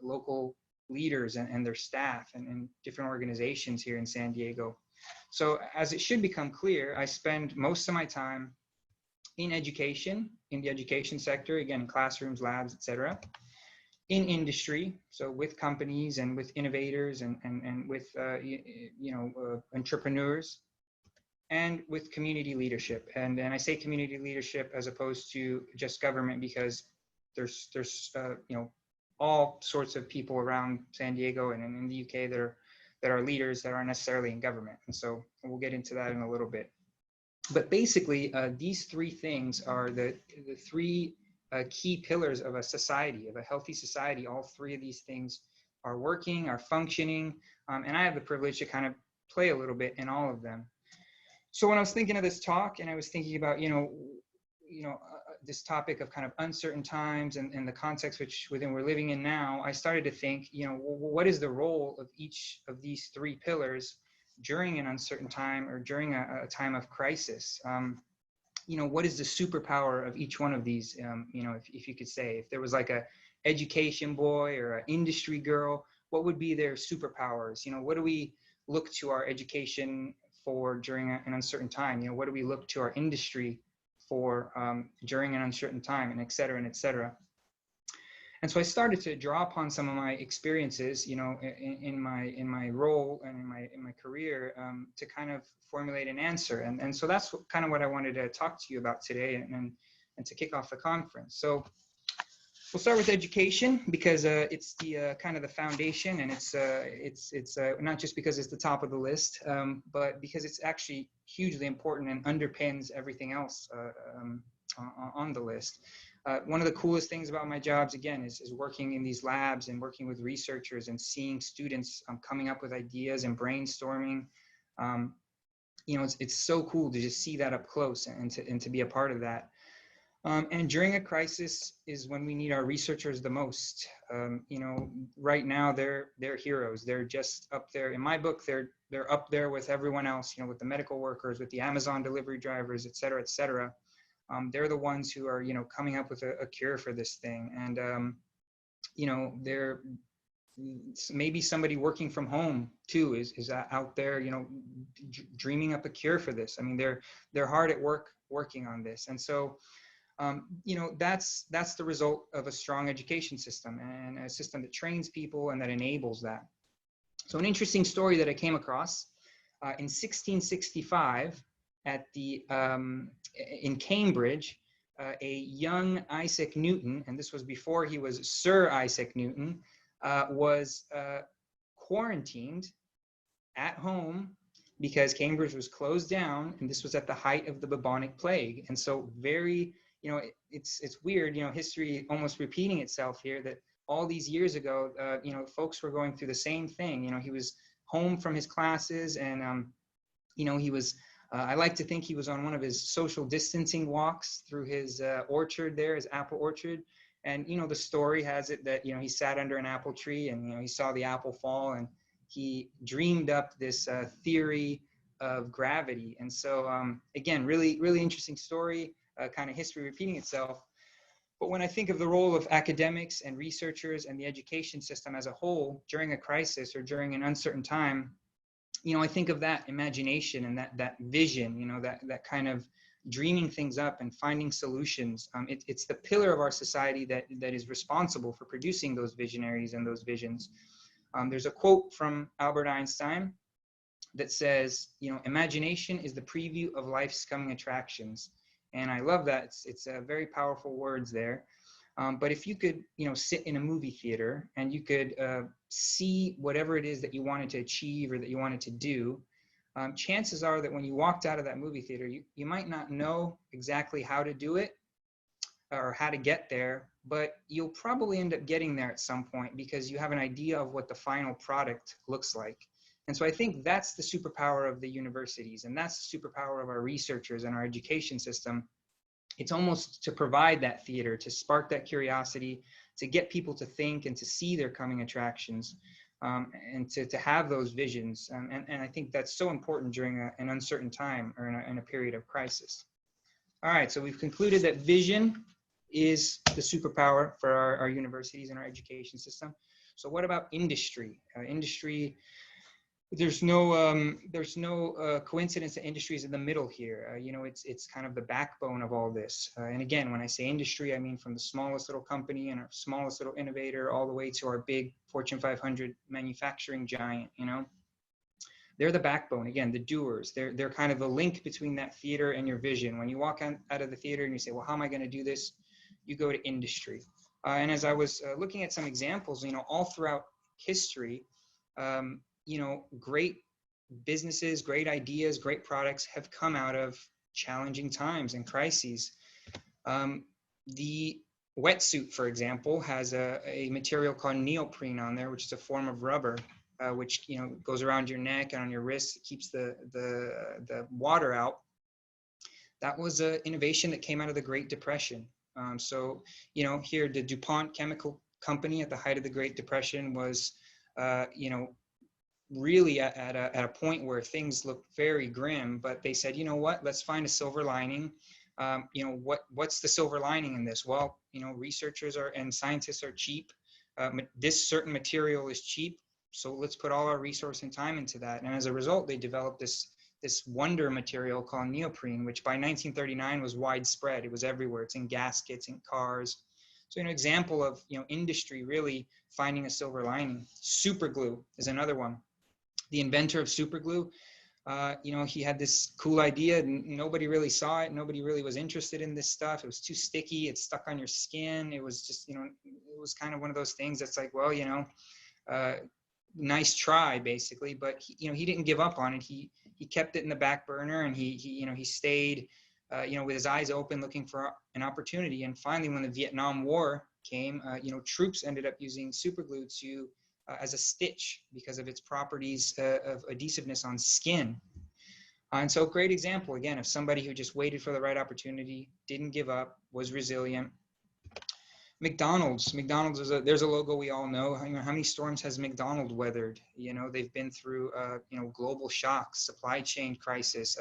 local leaders and their staff and different organizations here in San Diego. So as it should become clear, I spend most of my time in education, in the education sector, again, classrooms, labs, etc. In industry, so with companies and with innovators and with entrepreneurs, and with community leadership. And I say community leadership as opposed to just government, because there's all sorts of people around San Diego and in the UK that are leaders that aren't necessarily in government. And so we'll get into that in a little bit. But basically, these three things are the three key pillars of a society, of a healthy society. All three of these things are working, are functioning, and I have the privilege to kind of play a little bit in all of them. So when I was thinking of this talk, and I was thinking about this topic of kind of uncertain times and the context within we're living in now, I started to think, what is the role of each of these three pillars during an uncertain time or during a time of crisis? What is the superpower of each one of these? If you could say, if there was like a education boy or an industry girl, what would be their superpowers? What do we look to our education for during an uncertain time? What do we look to our industry for during an uncertain time, and et cetera, and et cetera. And so I started to draw upon some of my experiences, you know, in my role and in my career to kind of formulate an answer. And so that's kind of what I wanted to talk to you about today and to kick off the conference. So we'll start with education because it's the kind of the foundation, and it's not just because it's the top of the list, but because it's actually hugely important and underpins everything else on the list. One of the coolest things about my jobs, again, is working in these labs and working with researchers and seeing students coming up with ideas and brainstorming. You know, it's so cool to just see that up close and to be a part of that. And during a crisis is when we need our researchers the most. You know, right now they're heroes. They're just up there. In my book, they're up there with everyone else. You know, with the medical workers, with the Amazon delivery drivers, et cetera, et cetera. They're the ones who are, you know, coming up with a cure for this thing. And, you know, they're maybe somebody working from home too is out there, you know, dreaming up a cure for this. I mean, they're hard at work working on this. And so, you know, that's the result of a strong education system and a system that trains people and that enables that. So an interesting story that I came across in 1665 at the in Cambridge, a young Isaac Newton, and this was before he was Sir Isaac Newton, was quarantined at home because Cambridge was closed down, and this was at the height of the bubonic plague. And so very, you know, it's weird, you know, history almost repeating itself here, that all these years ago, you know, folks were going through the same thing. You know, he was home from his classes, and, you know, he was, I like to think he was on one of his social distancing walks through his orchard there, his apple orchard. And, you know, the story has it that, you know, he sat under an apple tree and, you know, he saw the apple fall and he dreamed up this theory of gravity. And so, again, really, really interesting story, kind of history repeating itself. But when I think of the role of academics and researchers and the education system as a whole during a crisis or during an uncertain time, you know, I think of that imagination and that vision, you know, that kind of dreaming things up and finding solutions. It's the pillar of our society that is responsible for producing those visionaries and those visions. There's a quote from Albert Einstein that says, you know, imagination is the preview of life's coming attractions. And I love that. It's very powerful words there. But if you could, you know, sit in a movie theater and you could see whatever it is that you wanted to achieve or that you wanted to do, chances are that when you walked out of that movie theater, you might not know exactly how to do it or how to get there, but you'll probably end up getting there at some point because you have an idea of what the final product looks like. And so I think that's the superpower of the universities, and that's the superpower of our researchers and our education system. It's almost to provide that theater, to spark that curiosity, to get people to think and to see their coming attractions, and to have those visions. And I think that's so important during an uncertain time or in a period of crisis. All right, so we've concluded that vision is the superpower for our universities and our education system. So what about industry? Industry, there's no coincidence that industry is in the middle here. You know, it's kind of the backbone of all this. And again, when I say industry, I mean from the smallest little company and our smallest little innovator all the way to our big Fortune 500 manufacturing giant. You know, they're the backbone. Again, the doers. They're kind of the link between that theater and your vision. When you walk out of the theater and you say, well, how am I going to do this? You go to industry. And as I was looking at some examples, you know, all throughout history, you know, great businesses, great ideas, great products have come out of challenging times and crises. The wetsuit, for example, has a material called neoprene on there, which is a form of rubber, which, you know, goes around your neck and on your wrist. It keeps the water out. That was an innovation that came out of the Great Depression. So, you know, here the DuPont Chemical Company at the height of the Great Depression was, you know, really at a point where things looked very grim, but they said, you know what, let's find a silver lining. You know, what's the silver lining in this? Well, you know, researchers and scientists are cheap. This certain material is cheap, so let's put all our resource and time into that. And as a result, they developed this this wonder material called neoprene, which by 1939 was widespread. It was everywhere. It's in gaskets, in cars. So an example of, industry really finding a silver lining. Super glue is another one. The inventor of super glue, he had this cool idea and nobody really saw it. Nobody really was interested in this stuff. It was too sticky. It stuck on your skin. It was just, it was kind of one of those things that's like, well, nice try basically, but he didn't give up on it. He kept it in the back burner, and he stayed, with his eyes open, looking for an opportunity. And finally, when the Vietnam War came, troops ended up using super glue to as a stitch because of its properties of adhesiveness on skin. And so, great example again of somebody who just waited for the right opportunity, didn't give up, was resilient. McDonald's there's a logo we all know. How many storms has McDonald's weathered? They've been through global shocks, supply chain crisis,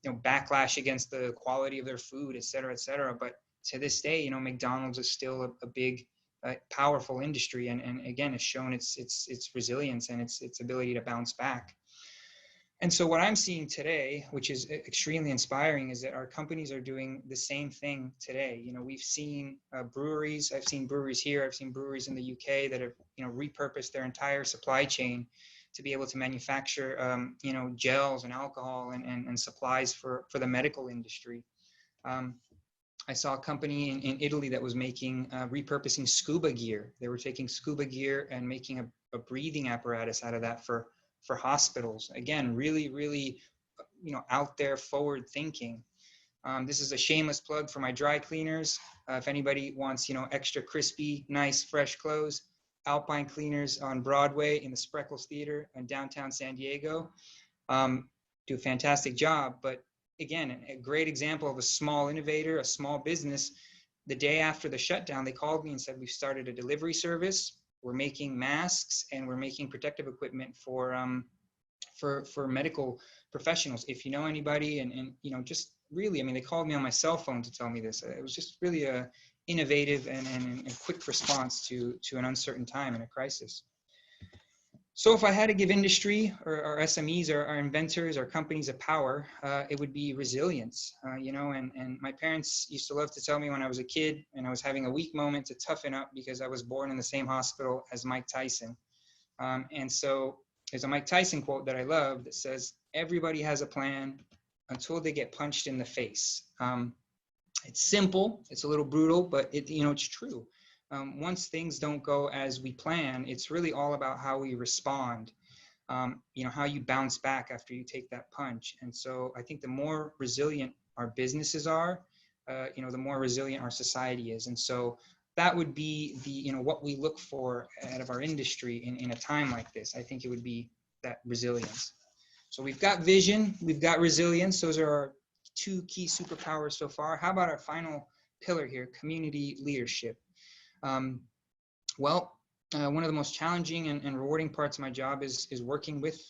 backlash against the quality of their food, et cetera, but to this day, McDonald's is still a big powerful industry, and again has shown its resilience and its ability to bounce back. And so what I'm seeing today, which is extremely inspiring, is that our companies are doing the same thing today. We've seen breweries. I've seen breweries here. I've seen breweries in the UK that have, repurposed their entire supply chain to be able to manufacture, gels and alcohol and supplies for the medical industry. I saw a company in Italy that was making, repurposing scuba gear. They were taking scuba gear and making a breathing apparatus out of that for hospitals. Again, really, really, out there, forward thinking. This is a shameless plug for my dry cleaners. If anybody wants, extra crispy, nice, fresh clothes, Alpine Cleaners on Broadway in the Spreckles Theater in downtown San Diego do a fantastic job. But again, a great example of a small innovator, a small business. The day after the shutdown, they called me and said, we've started a delivery service. We're making masks and we're making protective equipment for medical professionals. If you know anybody, and just really, they called me on my cell phone to tell me this. It was just really a innovative and quick response to an uncertain time and a crisis. So if I had to give industry or our SMEs or our inventors or companies a power, it would be resilience, and my parents used to love to tell me when I was a kid and I was having a weak moment to toughen up because I was born in the same hospital as Mike Tyson. And so there's a Mike Tyson quote that I love that says, everybody has a plan until they get punched in the face. It's simple, it's a little brutal, but it's true. Once things don't go as we plan, it's really all about how we respond, how you bounce back after you take that punch. And so I think the more resilient our businesses are, the more resilient our society is. And so that would be what we look for out of our industry in a time like this. I think it would be that resilience. So we've got vision, we've got resilience. Those are our two key superpowers so far. How about our final pillar here, community leadership? One of the most challenging and rewarding parts of my job is working with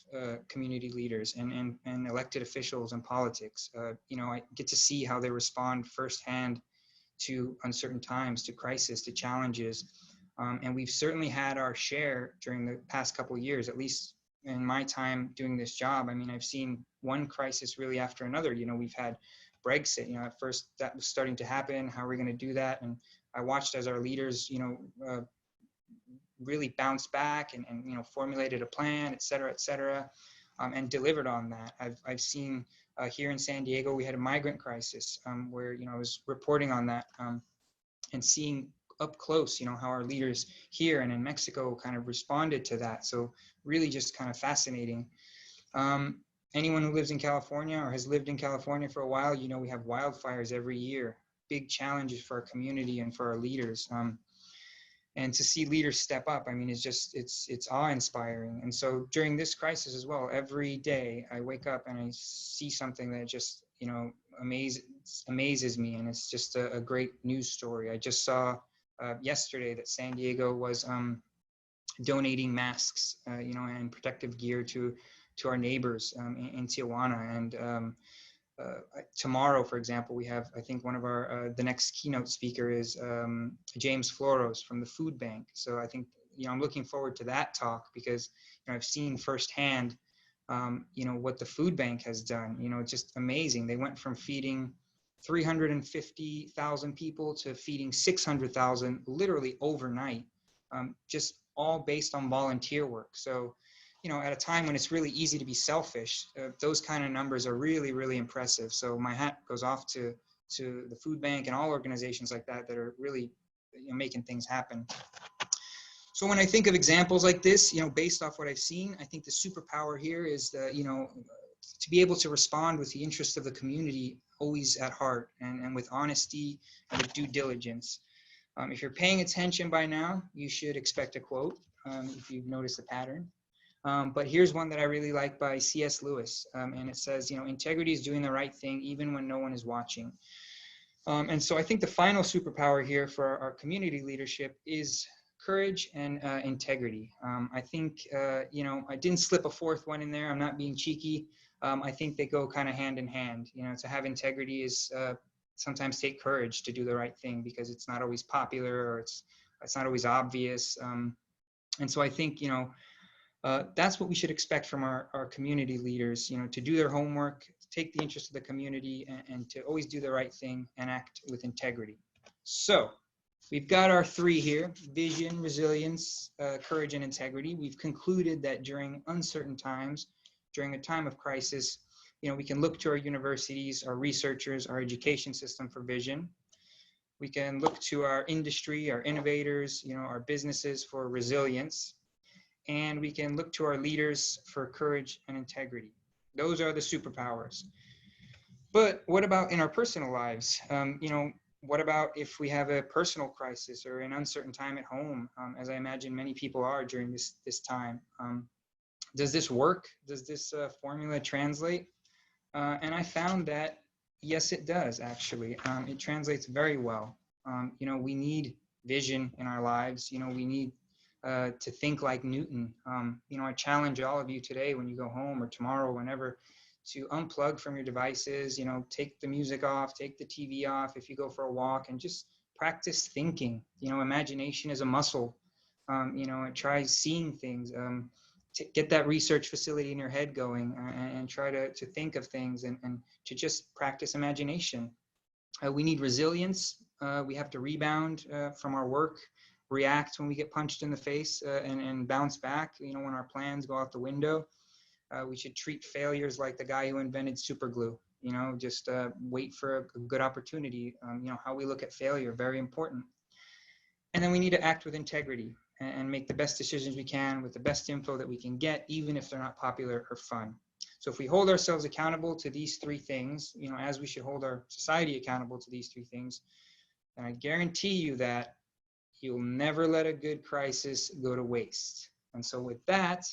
community leaders and elected officials in politics. I get to see how they respond firsthand to uncertain times, to crisis, to challenges. And we've certainly had our share during the past couple of years, at least in my time doing this job. I've seen one crisis really after another. We've had Brexit, at first that was starting to happen. How are we going to do that? And I watched as our leaders, really bounced back and formulated a plan, et cetera, and delivered on that. I've seen here in San Diego, we had a migrant crisis where, I was reporting on that and seeing up close, how our leaders here and in Mexico kind of responded to that. So really just kind of fascinating. Anyone who lives in California or has lived in California for a while, we have wildfires every year, big challenges for our community and for our leaders. And to see leaders step up, it's awe-inspiring. And so during this crisis as well, every day I wake up and I see something that just, amazes me. And it's just a great news story. I just saw yesterday that San Diego was donating masks, and protective gear to our neighbors in Tijuana. And tomorrow, for example, we have, I think one of our, the next keynote speaker is James Floros from the food bank. So I think, I'm looking forward to that talk because I've seen firsthand You know, what the food bank has done, you know, it's just amazing. They went from feeding 350,000 people to feeding 600,000 literally overnight, just all based on volunteer work. So, you know, at a time when it's really easy to be selfish, those kind of numbers are really, really impressive. So my hat goes off to the food bank and all organizations like that that are really, you know, making things happen. So when I think of examples like this, you know, based off what I've seen, I think the superpower here is you know, to be able to respond with the interest of the community always at heart, and with honesty and with due diligence. If you're paying attention by now, you should expect a quote, if you've noticed the pattern. But here's one that I really like by C.S. Lewis, and it says, you know, integrity is doing the right thing even when no one is watching. And so I think the final superpower here for our community leadership is courage and integrity. I think, you know, I didn't slip a fourth one in there. I'm not being cheeky. I think they go kind of hand in hand. You know, to have integrity is sometimes take courage to do the right thing, because it's not always popular, or it's not always obvious. And so I think, you know, that's what we should expect from our community leaders, you know, to do their homework, take the interest of the community, and to always do the right thing and act with integrity. So we've got our three here: vision, resilience, courage, and integrity. We've concluded that during uncertain times, during a time of crisis, you know, we can look to our universities, our researchers, our education system for vision. We can look to our industry, our innovators, you know, our businesses for resilience. And we can look to our leaders for courage and integrity. Those are the superpowers. But what about in our personal lives? You know, what about if we have a personal crisis or an uncertain time at home, as I imagine many people are during this time? Does this work? Does this formula translate? And I found that, yes, it does, actually. It translates very well. You know, we need vision in our lives. You know, we need to think like Newton. You know, I challenge all of you today, when you go home or tomorrow, whenever, to unplug from your devices, you know, take the music off, take the TV off if you go for a walk, and just practice thinking. You know, imagination is a muscle. You know, and try seeing things. To get that research facility in your head going, and try to think of things, and to just practice imagination. We need resilience. We have to rebound from our work, react when we get punched in the face, and bounce back, you know, when our plans go out the window. We should treat failures like the guy who invented super glue, you know, just wait for a good opportunity. You know, how we look at failure, very important. And then we need to act with integrity and make the best decisions we can with the best info that we can get, even if they're not popular or fun. So if we hold ourselves accountable to these three things, you know, as we should hold our society accountable to these three things, then I guarantee you that you'll never let a good crisis go to waste. And so with that,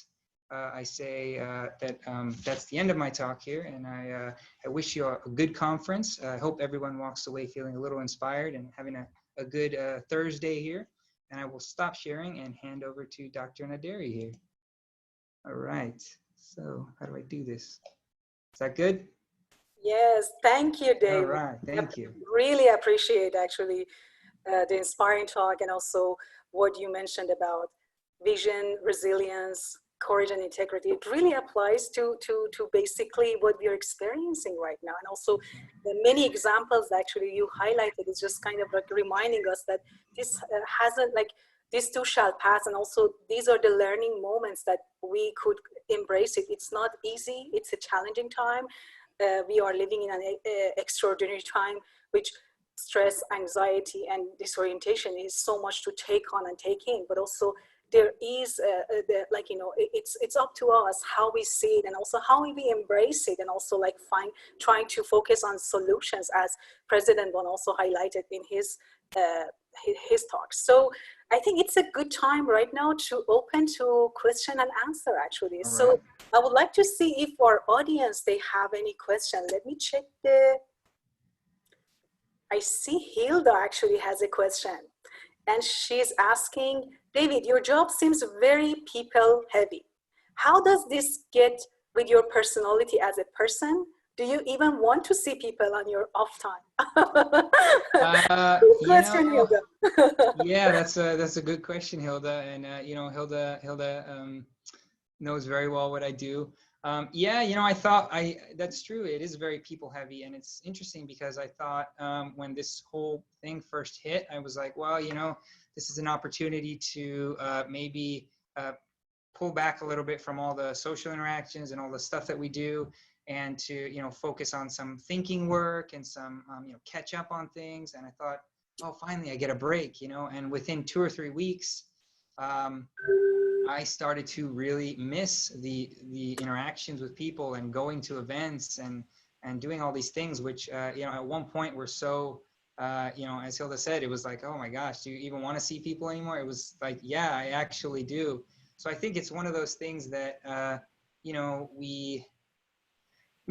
I say that that's the end of my talk here, and I wish you a good conference. I hope everyone walks away feeling a little inspired and having a good Thursday here. And I will stop sharing and hand over to Dr. Naderi here. All right, so how do I do this? Is that good? Yes, thank you, David. All right, thank you. Really appreciate, actually, the inspiring talk, and also what you mentioned about vision, resilience, courage, and integrity. It really applies to basically what we are experiencing right now. And also the many examples that actually you highlighted is just kind of like reminding us that this hasn't, like, this too shall pass. And also these are the learning moments that we could embrace it. It's not easy. It's a challenging time. We are living in an extraordinary time, which stress, anxiety, and disorientation is so much to take on and take in, but also there is like, you know, it's up to us how we see it, and also how we embrace it, and also like trying to focus on solutions, as President Bon also highlighted in his talk. So I think it's a good time right now to open to question and answer, actually. All So right. I would like to see if our audience, they have any question. Let me check I see Hilda actually has a question, and she's asking, David, your job seems very people heavy. How does this get with your personality as a person? Do you even want to see people on your off time? Good question, You know, Hilda. yeah, that's a good question, Hilda. And you know, Hilda knows very well what I do. Yeah, that's true. It is very people heavy, and it's interesting because I thought when this whole thing first hit, I was like, well, this is an opportunity to maybe pull back a little bit from all the social interactions and all the stuff that we do, and to focus on some thinking work and some catch up on things. And I thought, oh, finally I get a break, and within 2 or 3 weeks, I started to really miss the interactions with people and going to events and doing all these things, which at one point were so as Hilda said, it was like, oh my gosh, do you even want to see people anymore? It was like, yeah, I actually do. So I think it's one of those things that we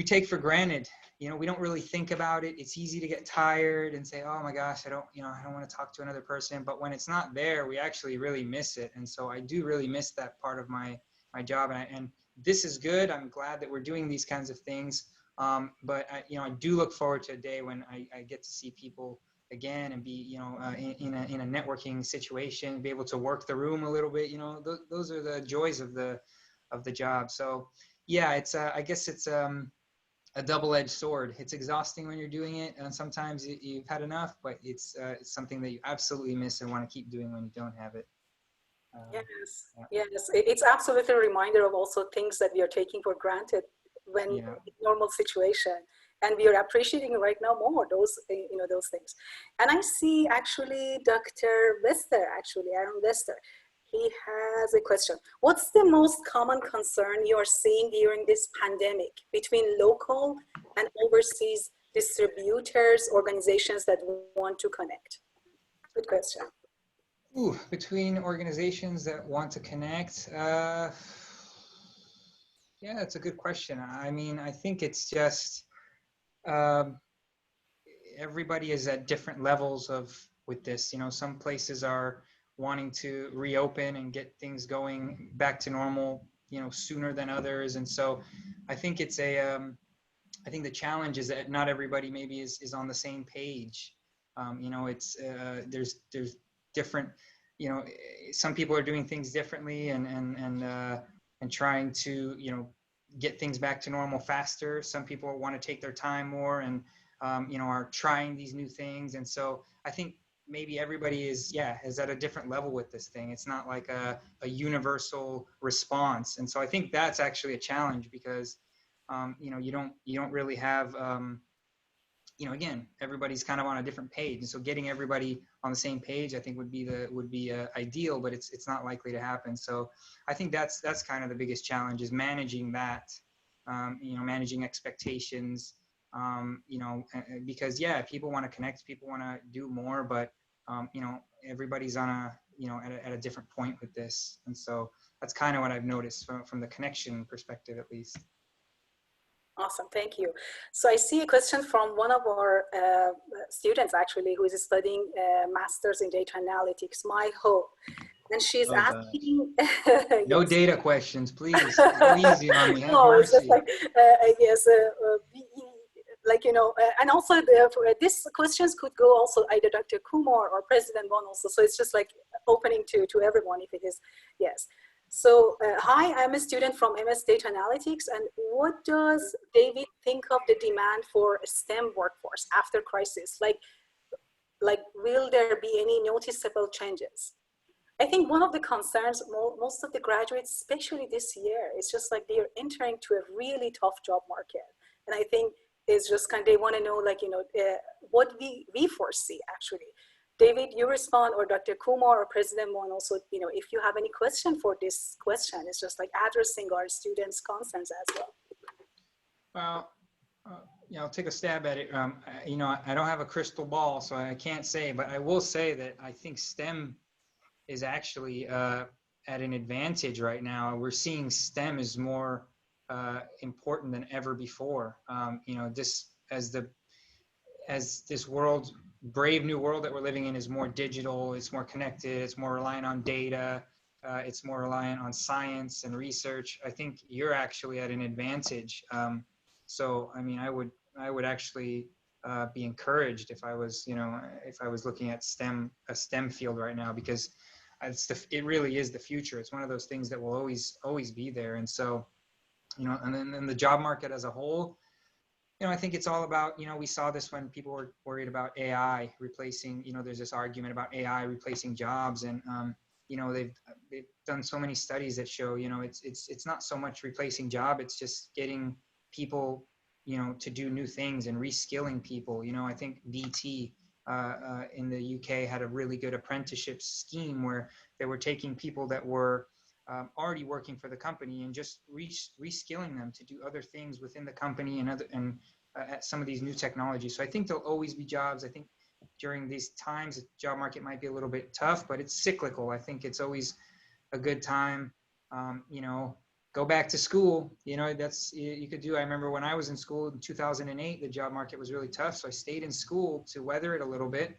take for granted. We don't really think about it. It's easy to get tired and say, oh my gosh, I don't want to talk to another person. But when it's not there, we actually really miss it. And so I do really miss that part of my job. And this is good. I'm glad that we're doing these kinds of things. But I do look forward to a day when I get to see people again and be, in a networking situation, be able to work the room a little bit. Those are the joys of the job. So yeah, it's I guess it's a double-edged sword. It's exhausting when you're doing it, and sometimes you've had enough, but it's something that you absolutely miss and want to keep doing when you don't have it. Yes, yes, it's absolutely a reminder of also things that we are taking for granted when in normal situation, and we are appreciating right now more those those things. And I see actually Dr. Wester, Aaron Wester. He has a question. What's the most common concern you are seeing during this pandemic between local and overseas distributors, organizations that want to connect? Good question. Ooh, between organizations that want to connect, yeah, that's a good question. I mean, I think it's just everybody is at different levels with this. Some places are wanting to reopen and get things going back to normal, sooner than others. And so I think it's I think the challenge is that not everybody maybe is on the same page. It's there's different, some people are doing things differently and trying to, get things back to normal faster. Some people want to take their time more and, are trying these new things. And so I think maybe everybody is at a different level with this thing. It's not like a universal response. And so I think that's actually a challenge because, you don't really have, again, everybody's kind of on a different page. And so getting everybody on the same page, I think would be ideal, but it's not likely to happen. So I think that's kind of the biggest challenge is managing that, managing expectations, because people want to connect, people want to do more, but everybody's on at a different point with this. And so that's kind of what I've noticed from the connection perspective, at least. Awesome, thank you. So I see a question from one of our students actually, who is studying Masters in Data Analytics, Mai Ho. And she's asking... No yes. data questions, please. Go easy on me, have mercy. It's just like, yes, and also these questions could go also either Dr. Kumar or President Won also. So it's just like opening to everyone if it is, yes. So, hi, I'm a student from MS Data Analytics, and what does David think of the demand for a STEM workforce after crisis? Like, will there be any noticeable changes? I think one of the concerns most of the graduates, especially this year, is just like they're entering to a really tough job market. And I think it's just kind of, they want to know, what we foresee actually. David, you respond, or Dr. Kumar or President Mohan also, if you have any question for this question, it's just like addressing our students' concerns as well. Well, I'll take a stab at it. I don't have a crystal ball, so I can't say, but I will say that I think STEM is actually at an advantage right now. We're seeing STEM is more important than ever before. As this world, brave new world that we're living in is more digital, it's more connected, it's more reliant on data, it's more reliant on science and research. I think you're actually at an advantage. So, I mean, I would actually be encouraged if I was, looking at a STEM field right now, because it really is the future. It's one of those things that will always be there. And so, you know, and then the job market as a whole, you know, I think it's all about, you know, we saw this when people were worried about AI replacing, you know, there's this argument about AI replacing jobs, and you know, they've done so many studies that show, you know, it's not so much replacing job, it's just getting people, you know, to do new things and reskilling people. You know, I think BT in the UK had a really good apprenticeship scheme where they were taking people that were already working for the company and just reskilling them to do other things within the company and at some of these new technologies. So I think there'll always be jobs. I think during these times, the job market might be a little bit tough, but it's cyclical. I think it's always a good time, you know, go back to school. You know, that's, you could do. I remember when I was in school in 2008, the job market was really tough. So I stayed in school to weather it a little bit.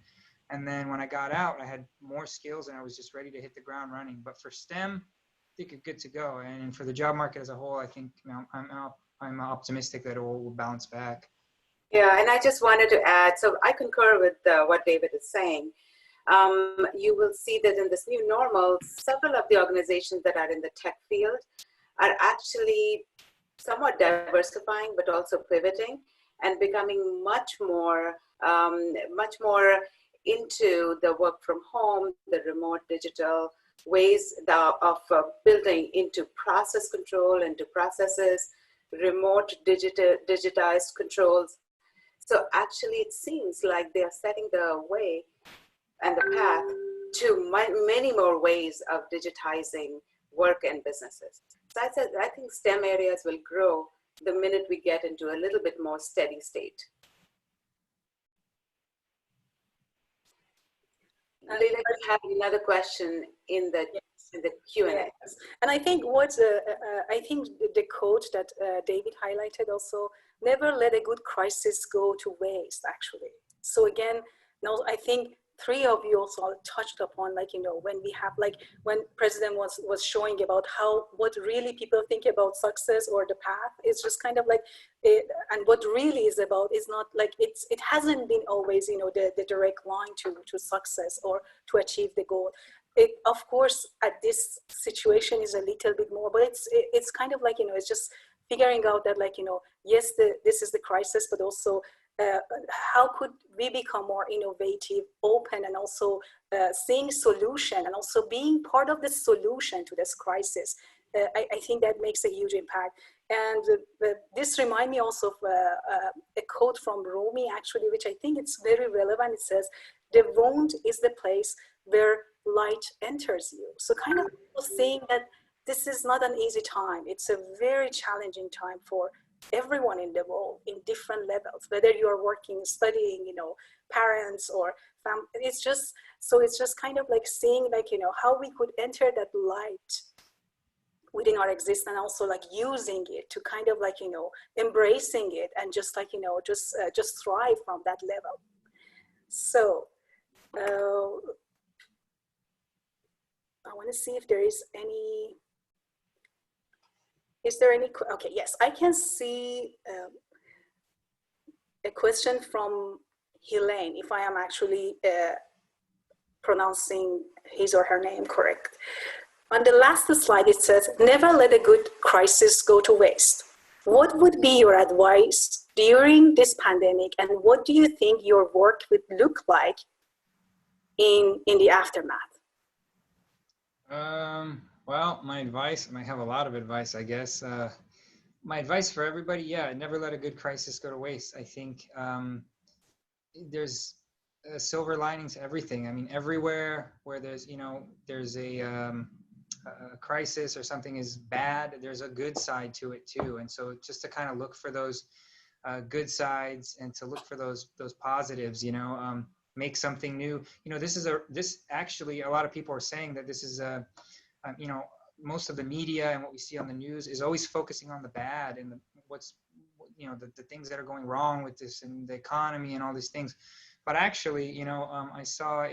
And then when I got out, I had more skills and I was just ready to hit the ground running. But for STEM, I think it's good to go. And for the job market as a whole, I think, you know, I'm optimistic that it will bounce back. Yeah, and I just wanted to add, so I concur with what David is saying. You will see that in this new normal, several of the organizations that are in the tech field are actually somewhat diversifying, but also pivoting and becoming much more into the work from home, the remote digital ways of building into process control, into processes, remote digitized controls. So actually it seems like they are setting the way and the path to many more ways of digitizing work and businesses. So I think STEM areas will grow the minute we get into a little bit more steady state. Leila, you have another question in the Q&A. Yes. And I think I think the quote that David highlighted also, never let a good crisis go to waste, actually. So again, now I think three of you also touched upon, like, you know, when we have, like, when President was showing about what really people think about success or the path, it's just kind of like, and what really is about is not like, it hasn't been always, you know, the direct line to success or to achieve the goal. It, of course, at this situation is a little bit more, but it's kind of like, you know, it's just figuring out that, like, you know, yes, this is the crisis, but also how could we become more innovative, open, and also seeing solution and also being part of the solution to this crisis. I think that makes a huge impact. And this reminds me also of a quote from Rumi, actually, which I think it's very relevant. It says, "The wound is the place where light enters you." So kind of saying that this is not an easy time. It's a very challenging time for everyone in the world in different levels, whether you're working, studying, you know, parents or family. It's just kind of like seeing, like, you know, how we could enter that light within our existence, and also like using it to kind of like, you know, embracing it and just like, you know, just thrive from that level. So I want to see if there is any. Is there any? Okay, yes, I can see a question from Helene, if I am actually pronouncing his or her name correct. On the last slide, it says, "Never let a good crisis go to waste." What would be your advice during this pandemic, and what do you think your work would look like in the aftermath? Well, my advice, I might have a lot of advice, I guess. My advice for everybody, yeah, never let a good crisis go to waste. I think there's a silver lining to everything. I mean, everywhere where there's, you know, there's a crisis or something is bad, there's a good side to it too. And so just to kind of look for those good sides and to look for those positives, you know, make something new. You know, this actually, a lot of people are saying that this is you know, most of the media and what we see on the news is always focusing on the bad and what's, you know, the things that are going wrong with this and the economy and all these things. But actually, you know, I saw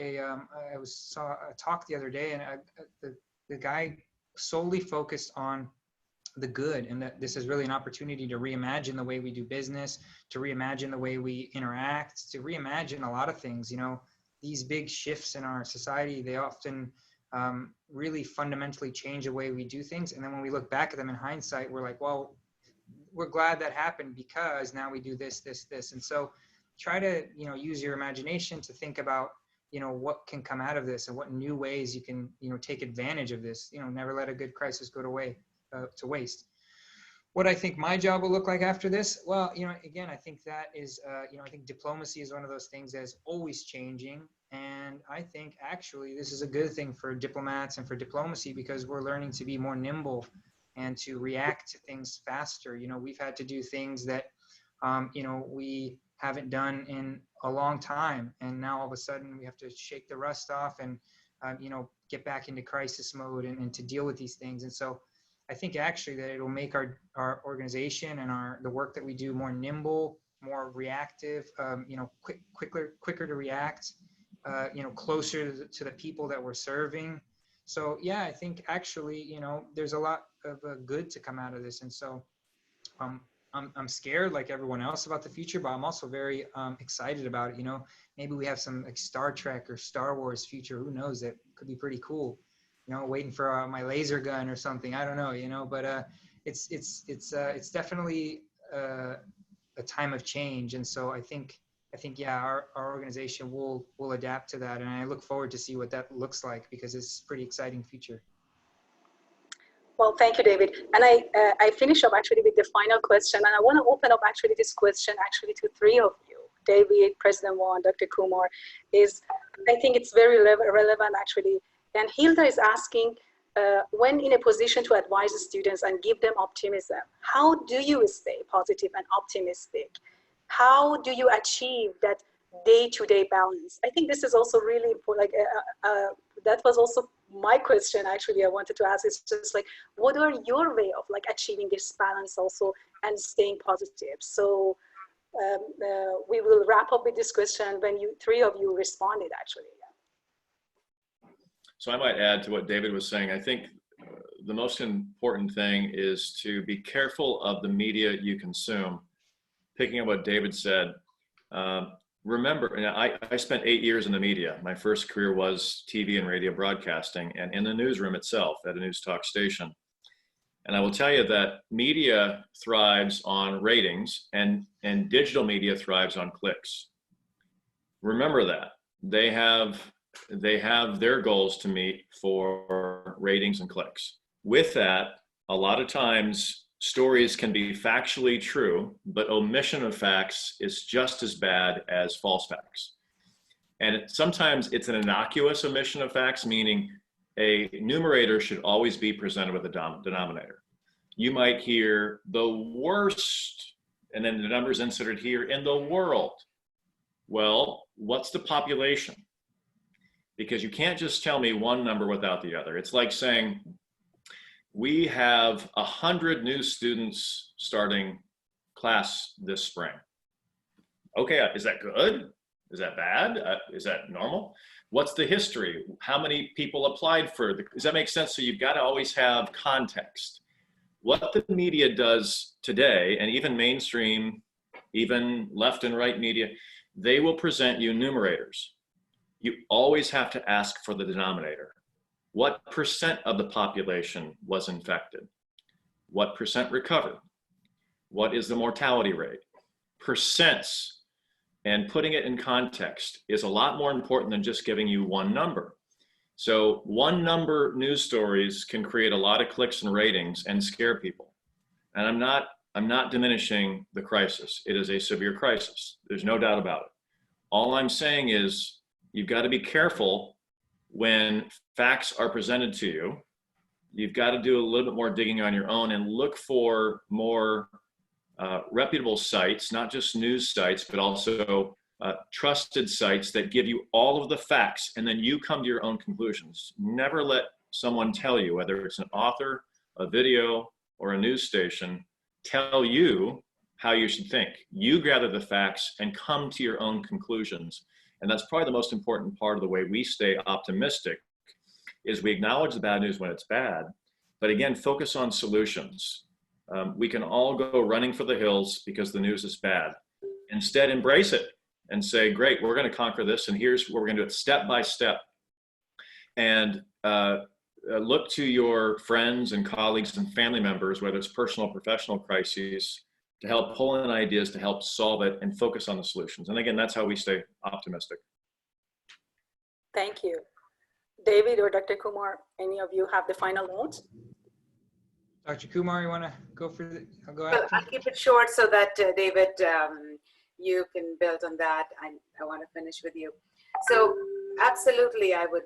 saw a talk the other day, and the guy solely focused on the good, and that this is really an opportunity to reimagine the way we do business, to reimagine the way we interact, to reimagine a lot of things. You know, these big shifts in our society, they often really fundamentally change the way we do things. And then when we look back at them in hindsight, we're like, well, we're glad that happened because now we do this, this, this. And so try to, use your imagination to think about, what can come out of this and what new ways you can, take advantage of this. Never let a good crisis go to waste. What I think my job will look like after this, well, again, I think that is, I think diplomacy is one of those things that's always changing. And I think actually this is a good thing for diplomats and for diplomacy because we're learning to be more nimble and to react to things faster. We've had to do things that, we haven't done in a long time. And now all of a sudden we have to shake the rust off and, get back into crisis mode and to deal with these things. And so I think actually that it'll make our organization and the work that we do more nimble, more reactive, quicker to react, closer to the people that we're serving. So yeah, I think actually, there's a lot of good to come out of this. And so I'm scared like everyone else about the future, but I'm also very excited about it. Maybe we have some like Star Trek or Star Wars future, who knows, that could be pretty cool. Waiting for my laser gun or something. I don't know, but it's definitely a time of change. And so I think, yeah, our organization will adapt to that. And I look forward to see what that looks like because it's a pretty exciting future. Well, thank you, David. And I finish up actually with the final question. And I want to open up actually this question actually to three of you, David, President Juan, Dr. Kumar, I think it's very relevant actually. And Hilda is asking, when in a position to advise students and give them optimism, how do you stay positive and optimistic? How do you achieve that day-to-day balance? I think this is also really important. That was also my question actually I wanted to ask. Is just like, what are your way of achieving this balance also and staying positive? So we will wrap up with this question when three of you responded actually. So I might add to what David was saying. I think the most important thing is to be careful of the media you consume. Picking up what David said, remember, and I spent 8 years in the media. My first career was TV and radio broadcasting and in the newsroom itself at a news talk station. And I will tell you that media thrives on ratings and digital media thrives on clicks. Remember that. They have their goals to meet for ratings and clicks. With that, a lot of times stories can be factually true, but omission of facts is just as bad as false facts. And sometimes it's an innocuous omission of facts, meaning a numerator should always be presented with a denominator. You might hear the worst, and then the numbers inserted here, in the world. Well, what's the population? Because you can't just tell me one number without the other. It's like saying, we have 100 new students starting class this spring. Okay, is that good? Is that bad? Is that normal? What's the history? How many people applied for does that make sense? So you've got to always have context. What the media does today, and even mainstream, even left and right media, they will present you numerators. You always have to ask for the denominator. What percent of the population was infected? What percent recovered? What is the mortality rate? Percents. And putting it in context is a lot more important than just giving you one number. So one number news stories can create a lot of clicks and ratings and scare people. And I'm not diminishing the crisis. It is a severe crisis. There's no doubt about it. All I'm saying is you've got to be careful when facts are presented to you. You've got to do a little bit more digging on your own and look for more reputable sites, not just news sites, but also trusted sites that give you all of the facts, and then you come to your own conclusions. Never let someone tell you, whether it's an author, a video, or a news station, tell you how you should think. You gather the facts and come to your own conclusions. And that's probably the most important part of the way we stay optimistic, is we acknowledge the bad news when it's bad, but again, focus on solutions. We can all go running for the hills because the news is bad. Instead, embrace it and say, great, we're going to conquer this, and here's what we're going to do it step by step. And look to your friends and colleagues and family members, whether it's personal or professional crises, to help pull in ideas to help solve it and focus on the solutions. And again, that's how we stay optimistic. Thank you. David or Dr. Kumar, any of you have the final note? Dr. Kumar, you want to go for the, I'll go Well, after. I'll keep it short so that David, you can build on that. I want to finish with you. So absolutely, I would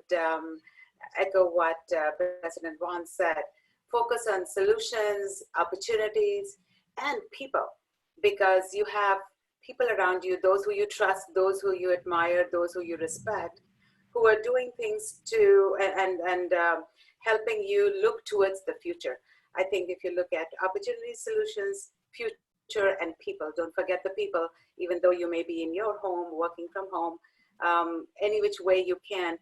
echo what President Ron said. Focus on solutions, opportunities, and people, because you have people around you, those who you trust, those who you admire, those who you respect, who are doing things to and helping you look towards the future. I think if you look at opportunities, solutions, future, and people, don't forget the people, even though you may be in your home, working from home, any which way you can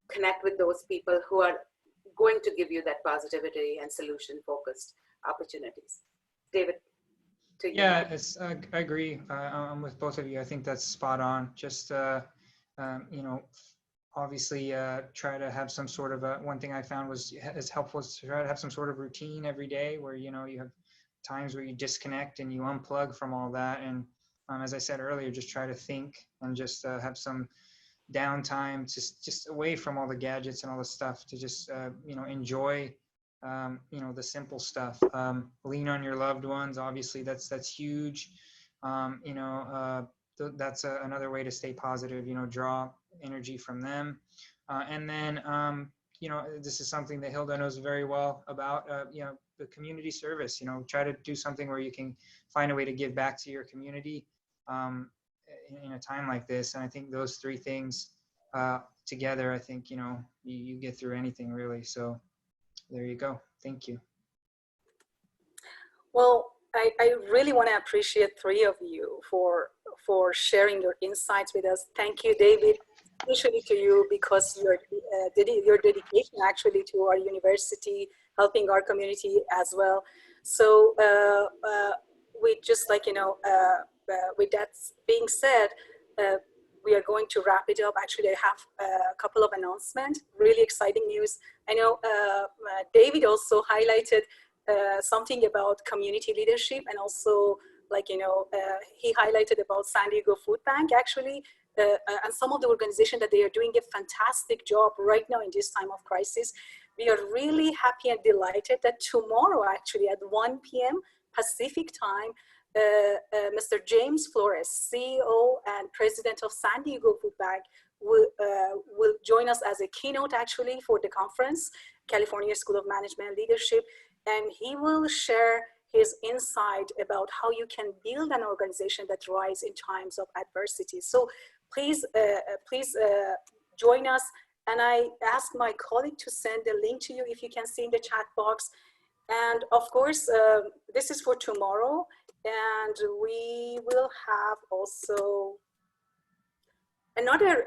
connect with those people who are going to give you that positivity and solution focused opportunities. David, to you. Yeah, I agree. I'm with both of you. I think that's spot on. Just, you know, obviously try to have some sort of one thing I found was as helpful is to try to have some sort of routine every day where, you know, you have times where you disconnect and you unplug from all that. And as I said earlier, just try to think and just have some downtime, just away from all the gadgets and all the stuff to just, you know, enjoy, you know, the simple stuff. Lean on your loved ones. Obviously that's huge. You know, that's another way to stay positive, you know, draw energy from them. And then, you know, this is something that Hilda knows very well about, you know, the community service, you know, try to do something where you can find a way to give back to your community in a time like this. And I think those three things together, I think, you know, you get through anything really. So there you go. Thank you. Well, I really want to appreciate three of you for sharing your insights with us. Thank you, David, especially to you because your dedication actually to our university, helping our community as well. So we just like, you know, with that being said, we are going to wrap it up. Actually, I have a couple of announcements, really exciting news. I know David also highlighted something about community leadership, and also like, you know, he highlighted about San Diego Food Bank actually, and some of the organizations that they are doing a fantastic job right now in this time of crisis. We are really happy and delighted that tomorrow actually at 1 p.m. Pacific time, Mr. James Flores, CEO and President of San Diego Food Bank, will join us as a keynote actually for the conference, California School of Management and Leadership. And he will share his insight about how you can build an organization that thrives in times of adversity. So please, join us. And I asked my colleague to send the link to you if you can see in the chat box. And of course, this is for tomorrow. And we will have also another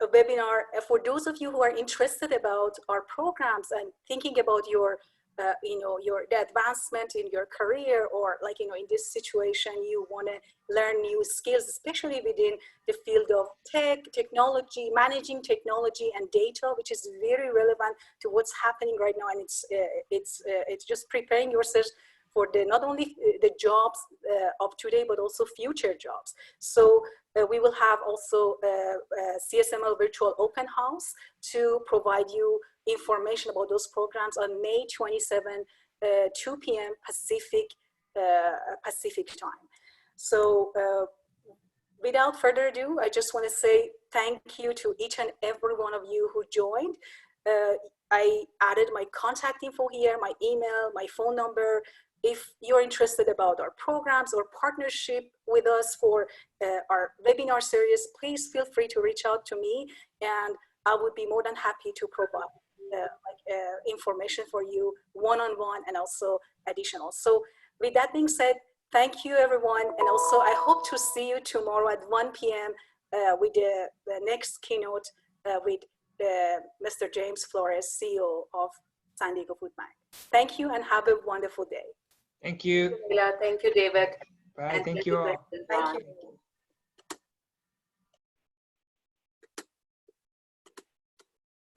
webinar for those of you who are interested about our programs and thinking about your you know, the advancement in your career, or like, you know, in this situation, you want to learn new skills, especially within the field of technology, managing technology and data, which is very relevant to what's happening right now. And it's just preparing yourselves for not only the jobs of today, but also future jobs. So we will have also CSML virtual open house to provide you information about those programs on May 27, 2 p.m. Pacific time. So without further ado, I just want to say thank you to each and every one of you who joined. I added my contact info here, my email, my phone number. If you're interested about our programs or partnership with us for our webinar series, please feel free to reach out to me, and I would be more than happy to provide information for you one-on-one and also additional. So with that being said, thank you everyone. And also I hope to see you tomorrow at 1 p.m. With the next keynote with Mr. James Flores, CEO of San Diego Food Bank. Thank you and have a wonderful day. Thank you. Thank you, David. Bye. And Thank you all. Thank you.